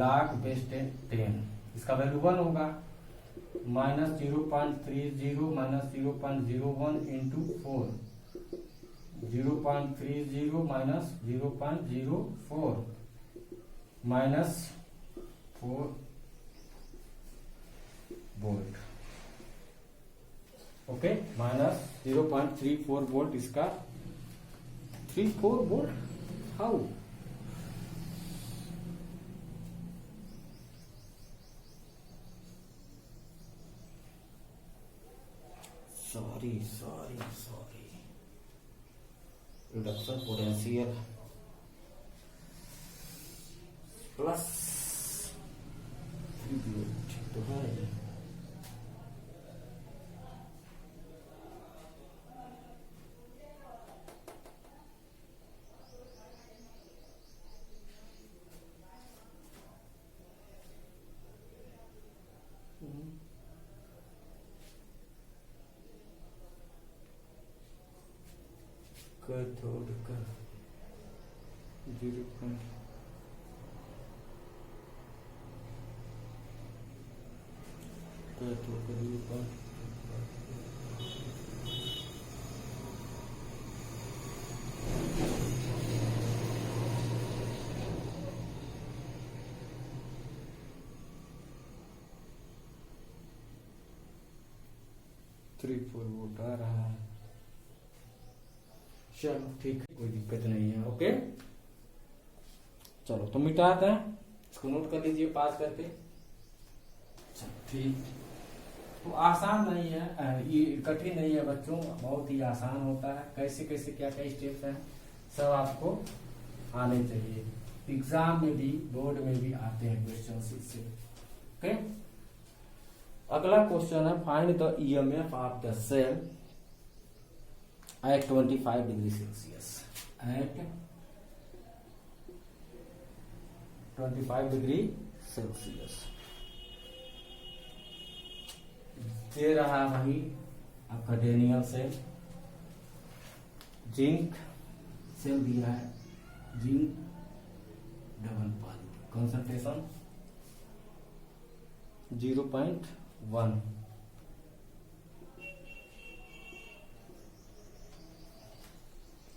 log base 10। इसका वैल्यू 1 होगा। Minus 0.30 minus 0.01 into 4 0.30 minus 0.04 minus 4 volt. Okay, minus 0.34 volt इसका 34 volt how? Sorry reduction potential plus तो है cathode का 0. Cathode का 0. 34 वोल्ट आ रहा है। चलो ठीक है, कोई दिक्कत नहीं है। ओके चलो तो मिटाते हैं, इसको नोट कर लीजिए पास करके। चलो ठीक, तो आसान नहीं है, ये कठिन नहीं है बच्चों, बहुत ही आसान होता है। कैसे कैसे क्या क्या स्टेप्स हैं सब आपको आने चाहिए। एग्जाम में भी बोर्ड में भी आते हैं क्वेश्चन इससे। ओके, अगला क्वेश्चन है find the EMF of the cell at 25 degree Celsius. At 25 degree Celsius दे रहा वही आपका डेनियल सेल, जिंक सेल दिया है, zinc double positive, concentration 0.1,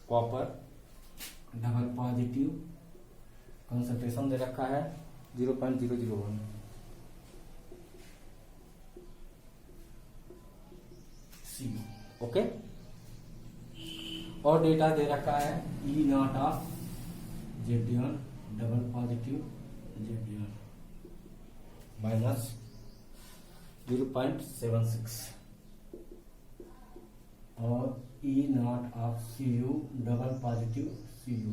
copper double positive, concentration दे रखा है 0.001, सी। ओके, और डेटा दे रखा है E not of Z N double positive Z N minus 0.76 और E not of C U double positive C U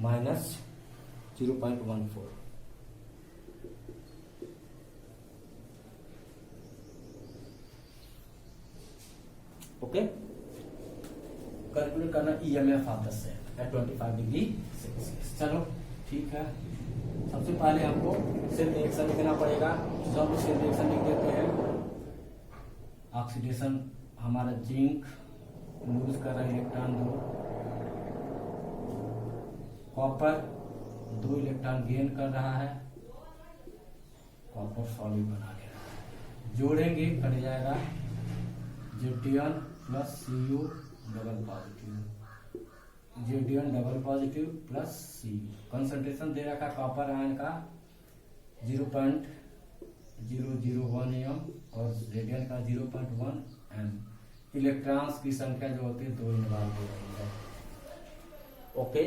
minus 0.14। Okay, calculate करना EMF of the cell at 25 degree Celsius. चलो ठीक है, सबसे पहले हमको सेल रिएक्शन लिखना पड़ेगा। जब सेल रिएक्शन लिख देते हैं, ऑक्सीडेशन हमारा जिंक लूज कर रहा है इलेक्ट्रॉन 2, कॉपर 2 इलेक्ट्रॉन गेन कर रहा है, कॉपर सॉलिड बना ले रहा है। जोड़ेंगे कट जाएगा Z N plus C U double positive, Z N double positive plus C U. Concentration दे रखा कॉपर आयन का 0.001 एम और रेडियन का 0.1 एम। इलेक्ट्रॉन्स की संख्या जो होती है 2 इन्वॉल्व हो रही है। Okay,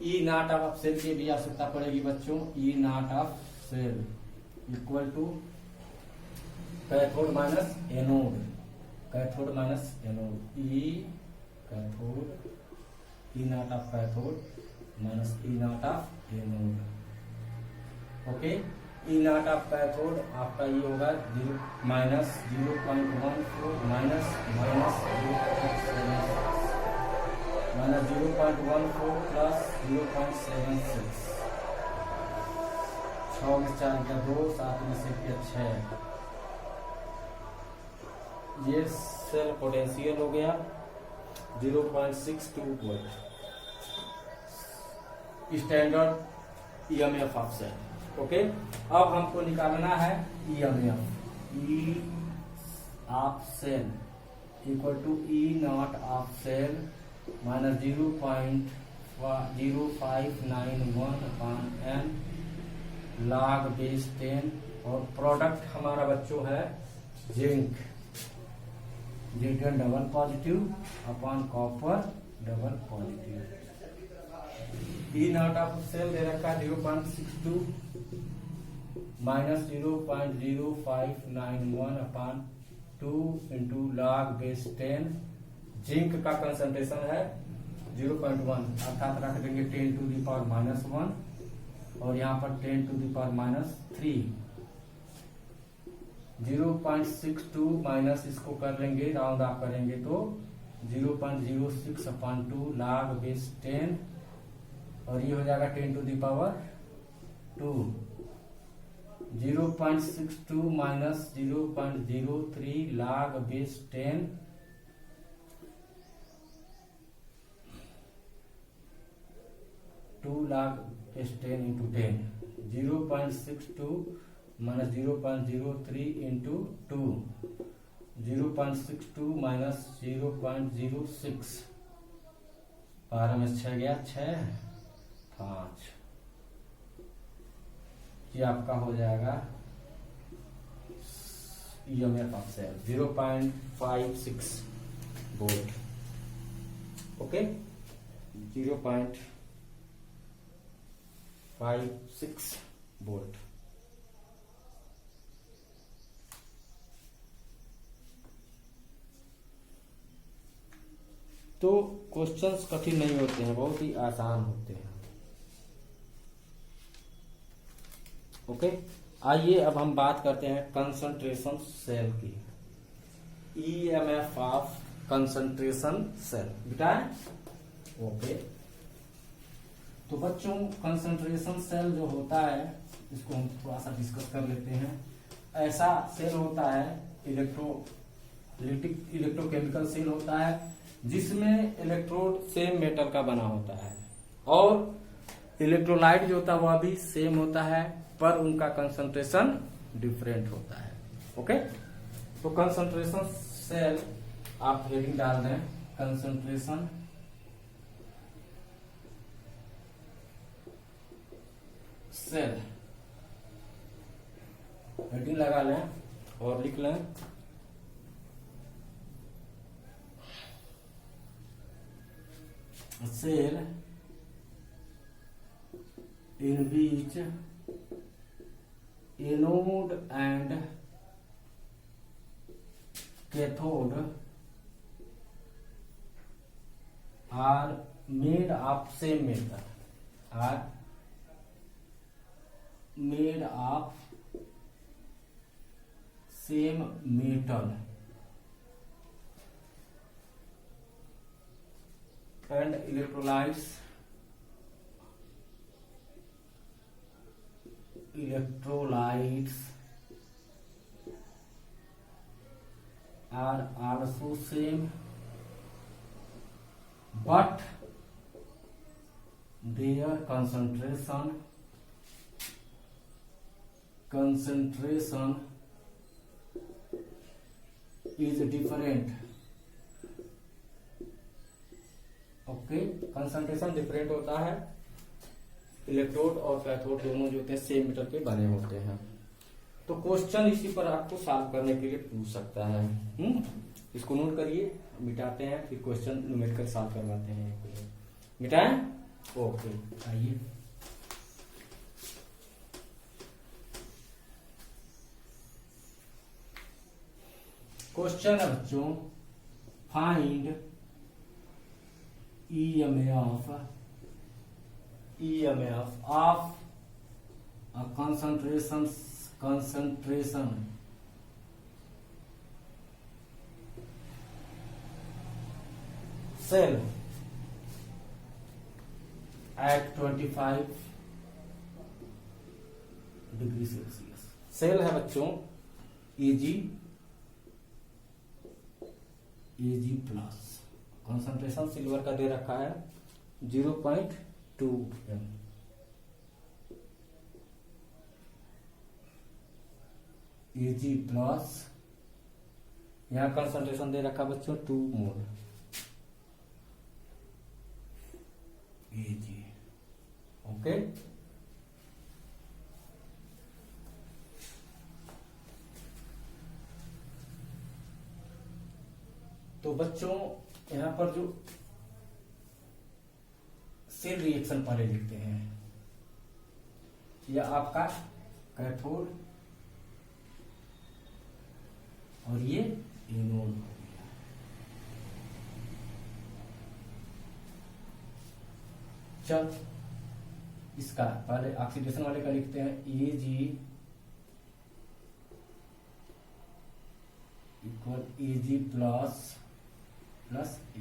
E not of cell की भी आवश्यकता पड़ेगी बच्चों। E not of cell equal to cathode minus anode, cathode minus anode, E cathode E not of cathode minus E not of anode. Okay, E not of cathode आपका ये होगा minus 0.14 minus 0.14 plus 0.76, 6 में 4 का 2, 7 में से 6। ये cell potential हो गया 0.62 volt, standard EMF of cell. Okay, अब हमको निकालना है EMF, E of cell equal to E not of cell minus 0.0591 upon N log base 10, और प्रोडक्ट हमारा बच्चों है zinc Zn double positive upon copper double positive. E not of cell दे रखा है 0.62 minus 0.0591 upon 2 into log base 10। Zinc का concentration है 0.1 अर्थात रख देंगे 10 टू द पावर -1 और यहाँ पर 10 टू द पावर -3। 0.62 माइनस इसको कर लेंगे, राउंड ऑफ करेंगे तो 0.06 अपॉन 2 log बेस 10 और ये हो जाएगा 10 to the power 2। 0.62 minus 0.03 log base 10 2 log base 10 into 10। 0.62 minus 0.03 into 2। 0.62 minus 0.06 12 में 6 गया 6 5। ये आपका हो जाएगा EMF of cell 0.56 volt. Okay 0.56 volt. तो क्वेश्चंस कठिन नहीं होते हैं, बहुत ही आसान होते हैं। ओके आइए अब हम बात करते हैं कंसंट्रेशन सेल की। ईएमएफ ऑफ कंसंट्रेशन सेल बेटा। ओके तो बच्चों कंसंट्रेशन सेल जो होता है इसको हम थोड़ा सा डिस्कस कर लेते हैं। ऐसा सेल होता है इलेक्ट्रोकेमिकल सेल होता है जिसमें इलेक्ट्रोड सेम मेटल का बना होता है और इलेक्ट्रोलाइट जो होता है वह भी सेम होता है पर उनका कंसंट्रेशन डिफरेंट होता है। ओके तो कंसंट्रेशन सेल आप हेडिंग डाल दें कंसंट्रेशन सेल, हेडिंग लगा लें और लिख लें cell in which anode and cathode are made of same metal, are made of same metal and electrolytes are also same but their concentration is different। Okay concentration different होता है। Electrode और cathode दोनों जो होते हैं same metal के बने होते हैं। तो क्वेश्चन इसी पर आपको सॉल्व करने के लिए पूछ सकता है। इसको नोट करिए, मिटाते हैं फिर क्वेश्चन न्यूमेरिकल सॉल्व करवाते हैं। मिटाएं ओके आइए क्वेश्चन है बच्चों find EMF of a concentration cell at 25 degree Celsius. Cell है बच्चों Ag प्लस, कंसंट्रेशन सिल्वर का दे रखा है 0.2 m। Ag प्लस यहाँ कंसंट्रेशन दे रखा बच्चों 2 मोल Ag। ओके तो बच्चों यहाँ पर जो सेल रिएक्शन पहले लिखते हैं, यह आपका कैथोड और ये एनोड हो गया। चल इसका पहले ऑक्सीडेशन वाले का लिखते हैं, Ag equal Ag plus E।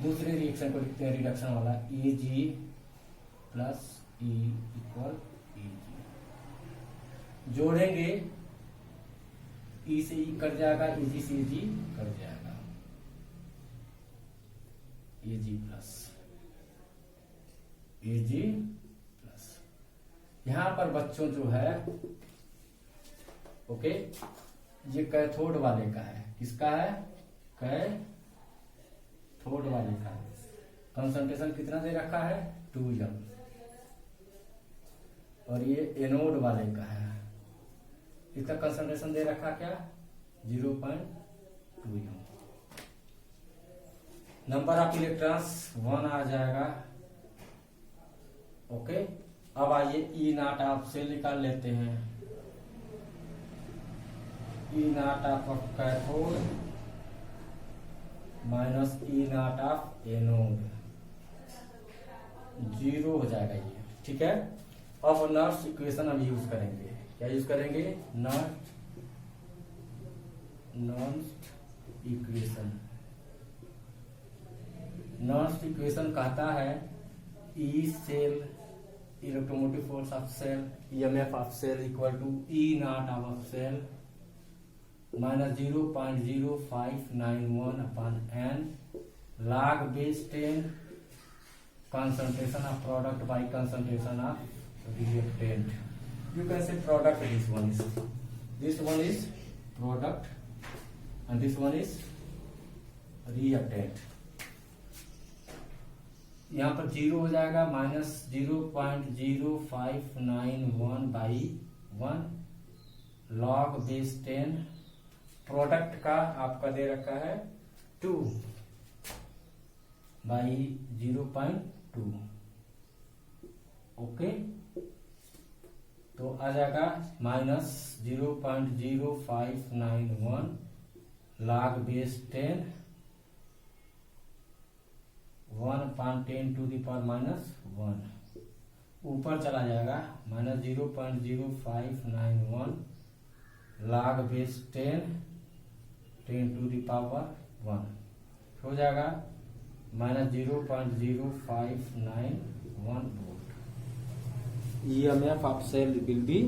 दूसरे रिएक्शन को लिखते हैं रिडक्शन वाला, Ag plus E equal Ag। जोड़ेंगे E से E कट जाएगा, Ag से Ag कट जाएगा, Ag प्लस Ag प्लस। यहां पर बच्चों जो है ओके, ये कैथोड वाले का है। किसका है? कैथोड वाले का है। कंसंट्रेशन कितना दे रखा है? 2m। और ये एनोड वाले का है, इसका कंसंट्रेशन दे रखा क्या? 0.2m। नंबर ऑफ इलेक्ट्रॉन्स 1 आ जाएगा। ओके, अब आइए ई नॉट ऑफ से निकाल लेते हैं। E not of cathode minus E not of anode, 0 हो जाएगा ये। ठीक है, अब नॉट्स इक्वेशन हम यूज करेंगे। क्या यूज करेंगे? नॉट्स इक्वेशन कहता है E cell electromotive force of cell, EMF of cell equal to E not of cell minus 0.0591 upon n log base 10 concentration of product by concentration of reactant. You can say product, this one is product and this one is reactant. यहाँ पर 0 हो जाएगा, minus 0.0591 by 1 log base 10। Product का आपका दे रखा है 2 by 0.2। Okay, तो आ जाएगा minus 0.0591 log base 10 1/10 to the power minus 1। ऊपर चला जाएगा, minus 0.0591 log base 10 to the power 1 हो जाएगा minus 0.0591 volt. EMF of cell will be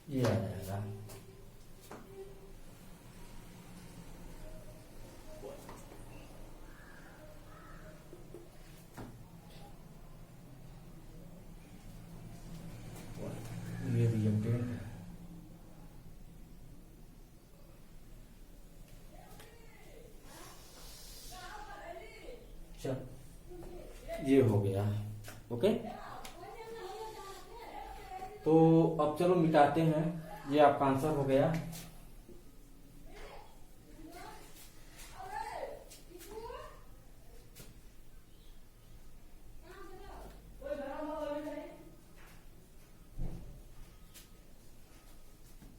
ये आ जाएगा। ये रिएक्टेंट है। चल ये हो गया। ओके, तो अब चलो मिटाते हैं। ये आपका आंसर हो गया।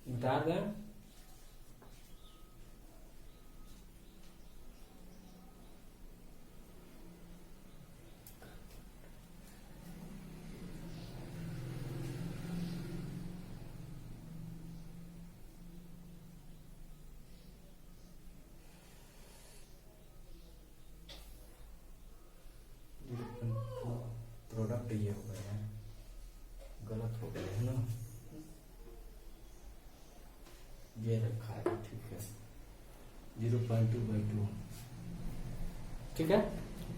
मिटा दें। ये हो गए हैं, गलत हो गए है ना, ये रखा है, ठीक है 0.2/2, ठीक है।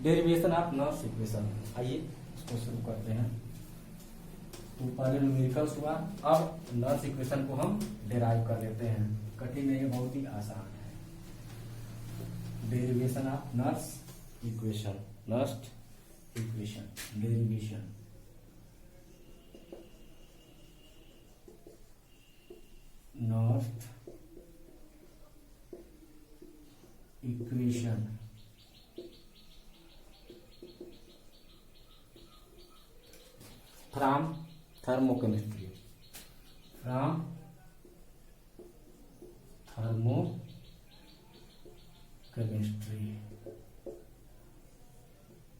डेरिवेशन ऑफ नॉर्स इक्वेशन, आइए इसको शुरू करते हैं। तो पहले न्यूमेरिकल्स हुआ, अब नॉर्स इक्वेशन को हम डेराइव कर लेते हैं। कठिन नहीं है, बहुत ही आसान है। Derivation of Norse equation, Norse equation derivation, north equation from thermochemistry, from thermochemistry,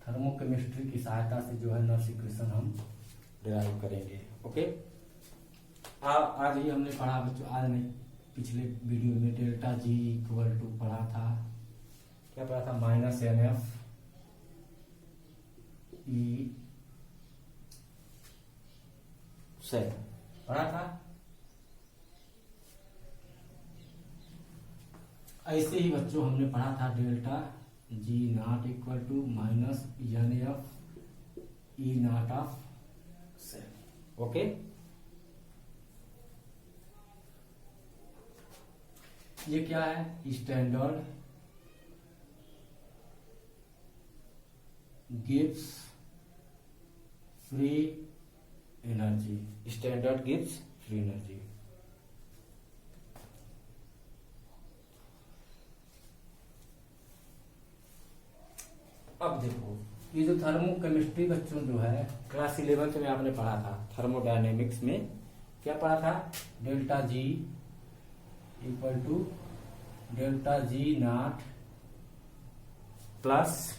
thermochemistry की सहायता से जो है नॉर्स इक्वेशन हम डिराइव करेंगे। ओके, आज ही हमने पढ़ा बच्चों, आज नहीं पिछले वीडियो में डेल्टा जी इक्वल टू पढ़ा था, क्या पढ़ा था, -NF ई सेल पढ़ा था। ऐसे ही बच्चों हमने पढ़ा था delta G naught equal to -NF E not of cell. Okay, ये क्या है, standard gives free energy, standard gives free energy. अब देखो, ये जो थर्मोकेमिस्ट्री बच्चों जो है क्लास 11th में आपने पढ़ा था, थर्मोडायनेमिक्स में क्या पढ़ा था, delta G equal to delta G naught plus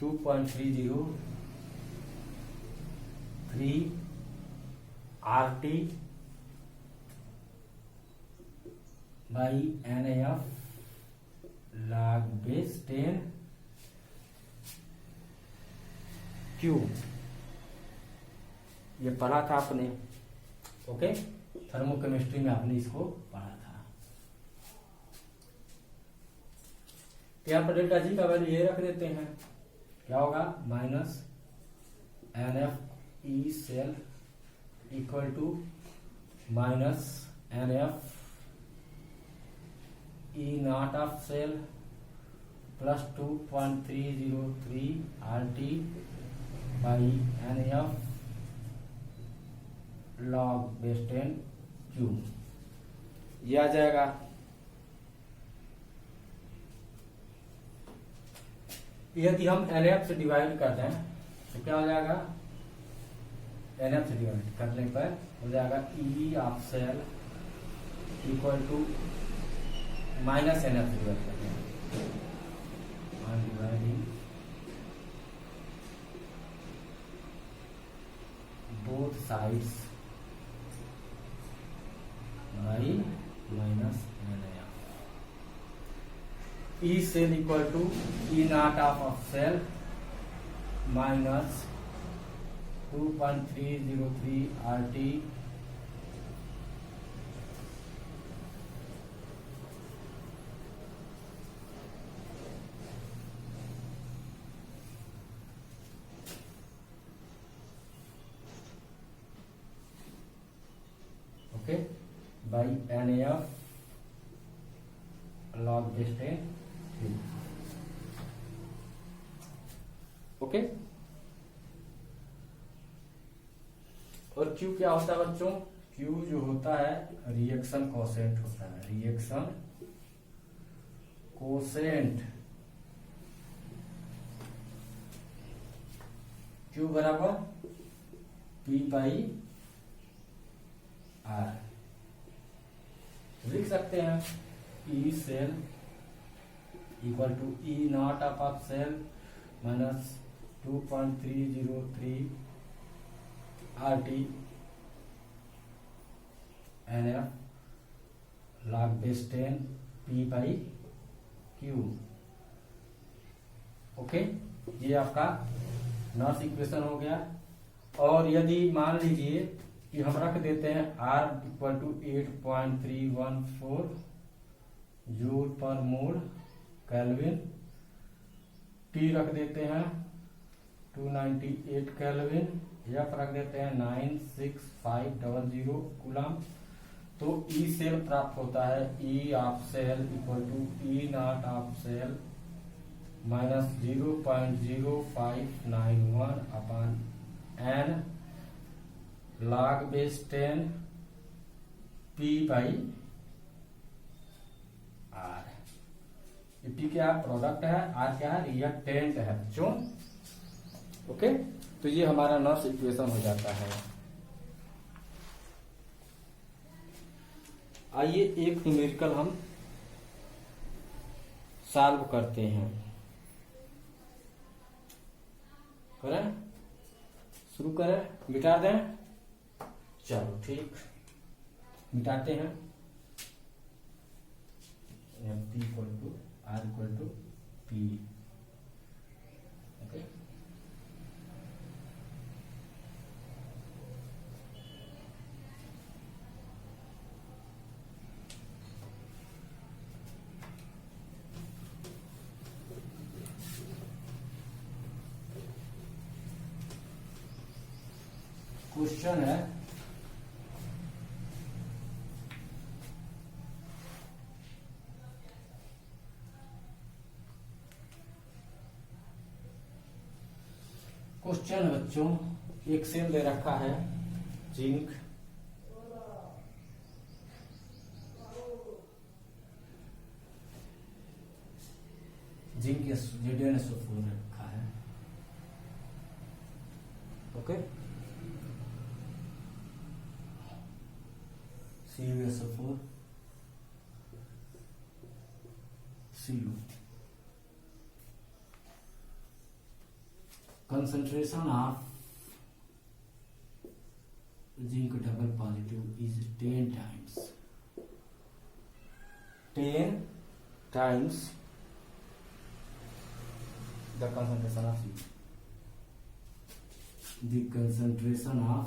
2.303 RT by NF log base 10 Q, ये पढ़ा था आपने। ओके, थर्मोकेमिस्ट्री में आपने इसको पढ़ा था। यहाँ पर डेल्टा जी का वैल्यू ये रख देते हैं, क्या होगा, -NF E cell equal to -NF E not of cell plus 2.303 RT by NF log base 10 Q, ये आ जाएगा। यदि हम NF से डिवाइड कर दें तो क्या हो जाएगा, NF से डिवाइड करने पर हो जाएगा E of cell equal to -NF से डिवाइड करते हैं, dividing both sides by -NF। E cell equal to E naught of cell minus 2.303 RT by NF log base 10 cube. Okay, और Q क्या होता है बच्चों, Q जो होता है रिएक्शन कोसेंट होता है, रिएक्शन कोसेंट। Q बराबर P/R लिख सकते हैं, E cell equal to E not of cell minus 2.303 RT NF log base 10 P/Q। Okay, ये आपका नॉइस इक्वेशन हो गया। और यदि मान लीजिए कि हम रख देते हैं R equal to 8.314 joule per mole kelvin, T रख देते हैं 298 केल्विन, F रख देते हैं 96500 कूलम। तो ई सेल प्राप्त होता है E of cell equal to E not of cell minus 0.0591 upon N log base 10 P by R. P क्या प्रोडक्ट है, आर क्या है, रिएक्टेंट है बच्चों। ओके, तो ये हमारा नॉइस इक्वेशन हो जाता है। आइए एक न्यूमेरिकल हम सॉल्व करते हैं। करें, शुरू करें, मिटा दें। चलो ठीक, मिटाते हैं। P equal to R equal to P। Okay, question है बच्चों, एक सेल दे रखा है जिंक, ZnSO4 रखा है। Okay, CuSO4 Cu। concentration of zinc double positive is 10 times the concentration of Cu. The concentration of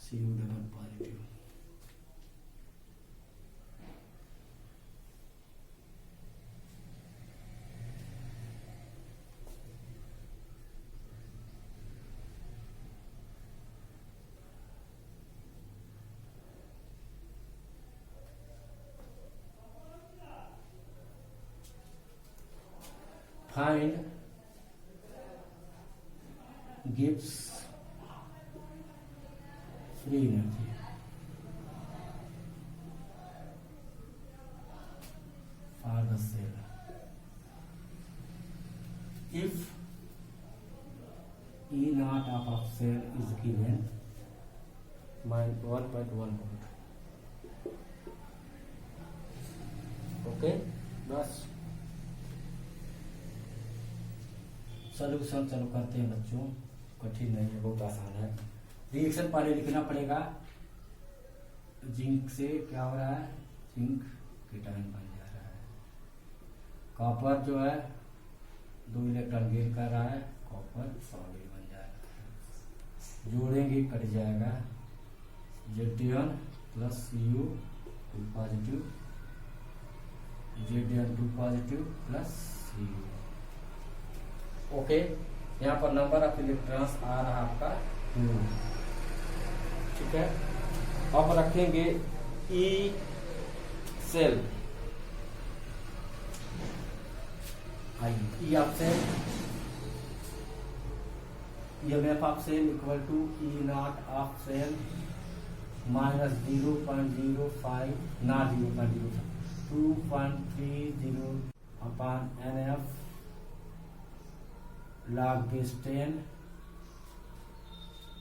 Cu double positive. Find Gibbs free energy for the cell if E naught of cell is given -1.1 volt. Okay, बस solution चलो करते हैं बच्चों, कठिन नहीं है, बहुत आसान है। रिएक्शन पहले लिखना पड़ेगा। जिंक से क्या हो रहा है, जिंक कीटाइन बन जा रहा है। कॉपर जो है 2 इलेक्ट्रॉन गेन कर रहा है, कॉपर सॉलिड बन जा रहा है। जोड़ेंगे कट जाएगा, Zn plus Cu 2 positive, Zn 2 positive plus Cu। Okay, यहाँ पर नंबर ऑफ इलेक्ट्रॉन्स आ रहा आपका 2। ठीक है, अब रखेंगे E cell, E of cell, EMF of cell equal to E not of cell minus 0.05 ना 0.05 2.30 upon NF log base 10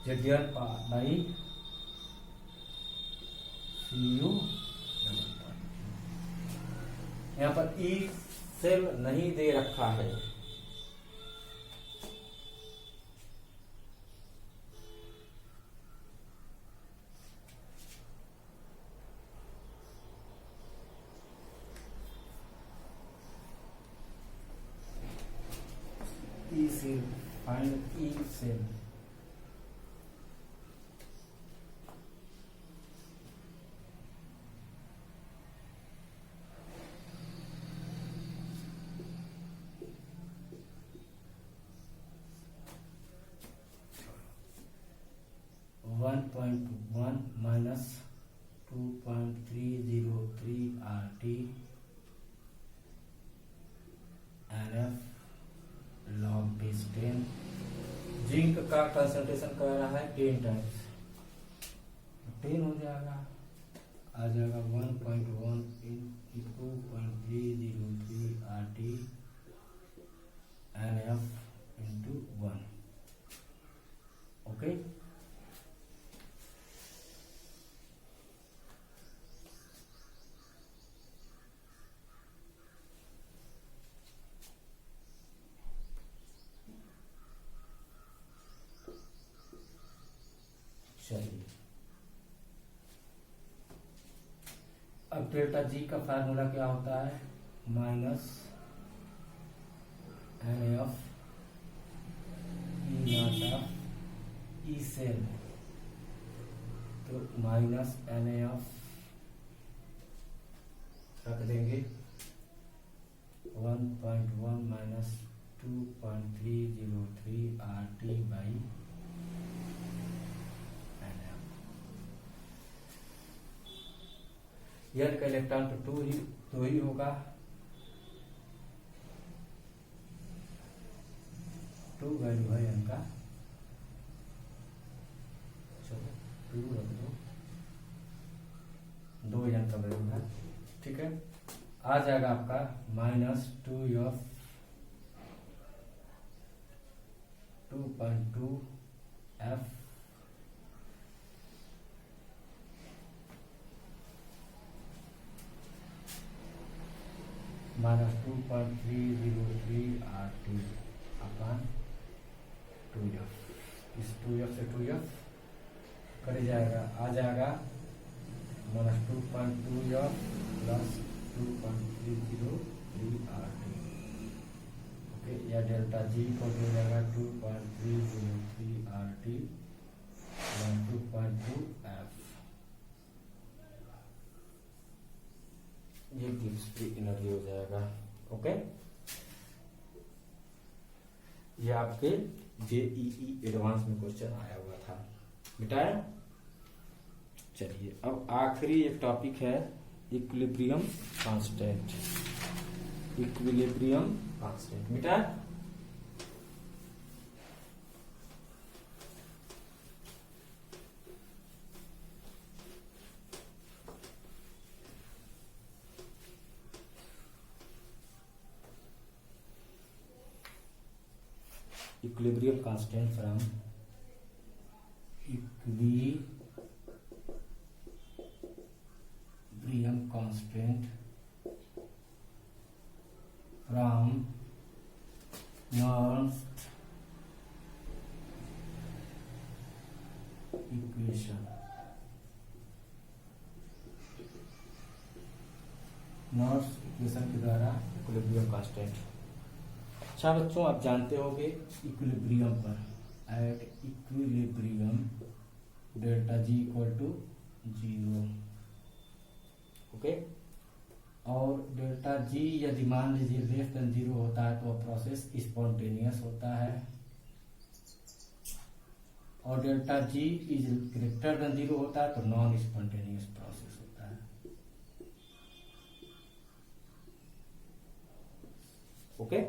Zn by Cu। यहाँ पर ई सेल नहीं दे रखा है, E cell, find E cell. (1.1 minus 2.303 RT NF log base 10। Zinc का concentration कह रहा है 10 टाइम्स, 10 हो जाएगा, आ जाएगा 1.1 into 2.303 RT NF into 1। Okay, चलिए अब डेल्टा जी का फार्मूला क्या होता है, minus n F E not of E cell, तो माइनस एन एफ रख देंगे 1.1 माइनस 2.303 RT बाई यन का इलेक्ट्रॉन तो दो ही होगा, 2 वैल्यू है यन का, चलो 2 रख दो, 2 यन का वैल्यू है, ठीक है। आ जाएगा आपका minus 2F 2.2 F minus 2.303 RT अपन 2F, इस 2F से 2F कर जाएगा, आ जाएगा minus 2.2F plus 2.303 RT। Okay, या डेल्टा जी को हो जाएगा 2.303 RT प्लस 2.2 F। ये गिव्स फ्री एनर्जी हो जाएगा। ओके, ये आपके जेईई एडवांस में क्वेश्चन आया हुआ था बेटा। चलिए अब आखिरी एक टॉपिक है इक्विलिब्रियम कांस्टेंट। इक्विलिब्रियम कांस्टेंट बेटा, equilibrium constant from equilibrium constant from Nernst equation। Nernst equation के द्वारा इक्विलिब्रियम कांस्टेंट। अच्छा बच्चों, आप जानते होंगे इक्विलिब्रियम पर, at equilibrium delta G equal to 0। Okay, और डेल्टा जी यदि मान लीजिए लेस देन 0 होता है तो प्रोसेस स्पॉन्टेनियस होता है, और delta ji is greater than 0 होता है तो नॉन स्पॉन्टेनियस प्रोसेस होता है। ओके,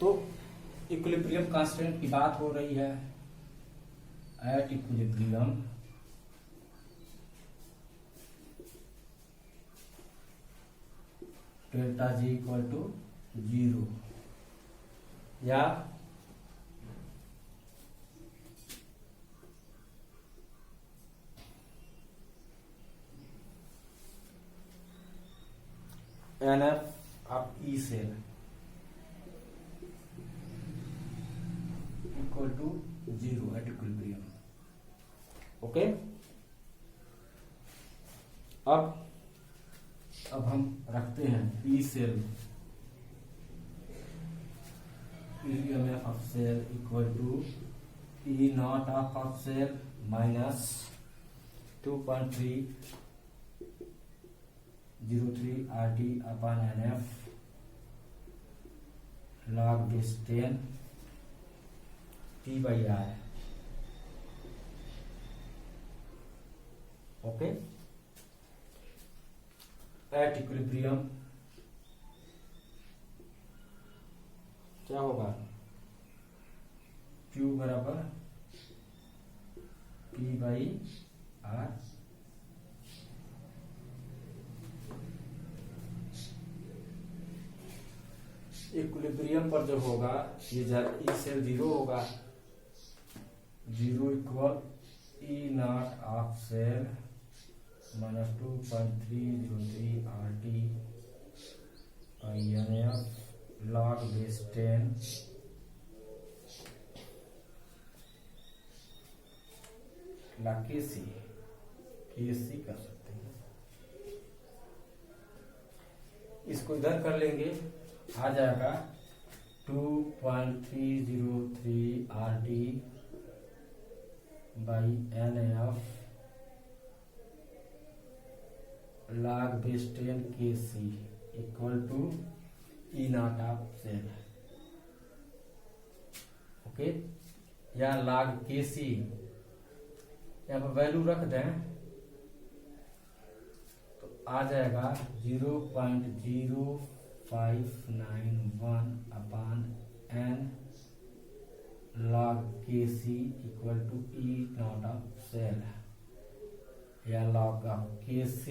तो इक्विलिब्रियम कांस्टेंट की बात हो रही है। At equilibrium delta G equal to 0 या NF of E cell equal to 0 at equilibrium. Okay, अब अब हम रखते हैं P cell PMF of cell equal to E not of cell minus 2.303 RT upon NF log base 10 P by R. Okay. At equilibrium क्या होगा? Q बराबर P by R. Equilibrium पर जो होगा ये ई सेल 0 होगा, 0 equal E not of cell minus 2.303 RT NF log base 10 KC कर सकते हैं। इसको इधर कर लेंगे, आ जाएगा 2.303 RT by NF log base 10 KC equal to E not of cell. Okay, या log KC यहाँ पर वैल्यू रख दें तो आ जाएगा 0.0591 upon n log KC equal to E not of cell, या log of KC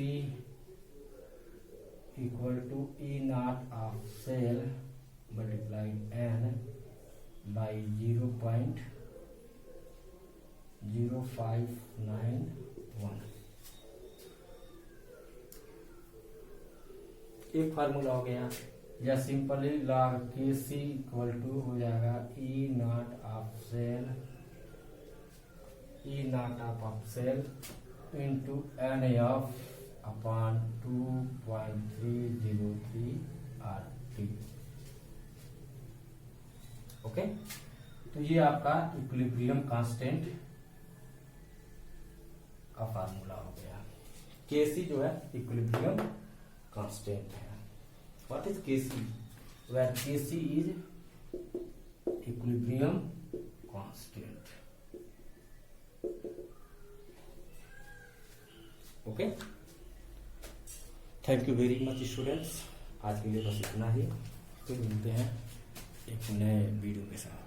equal to E not of cell multiplied n by 0.0591। एक फार्मूला हो गया, या simply log KC equal to हो जाएगा E not of cell into NF upon 2.303 RT। Okay, तो ये आपका इक्विलिब्रियम कांस्टेंट का फार्मूला हो गया। केसी जो है इक्विलिब्रियम कांस्टेंट है। What is KC? Where KC is equilibrium constant. Okay, thank you very much students. आज के लिए बस इतना ही, फिर मिलते हैं एक नए वीडियो के साथ।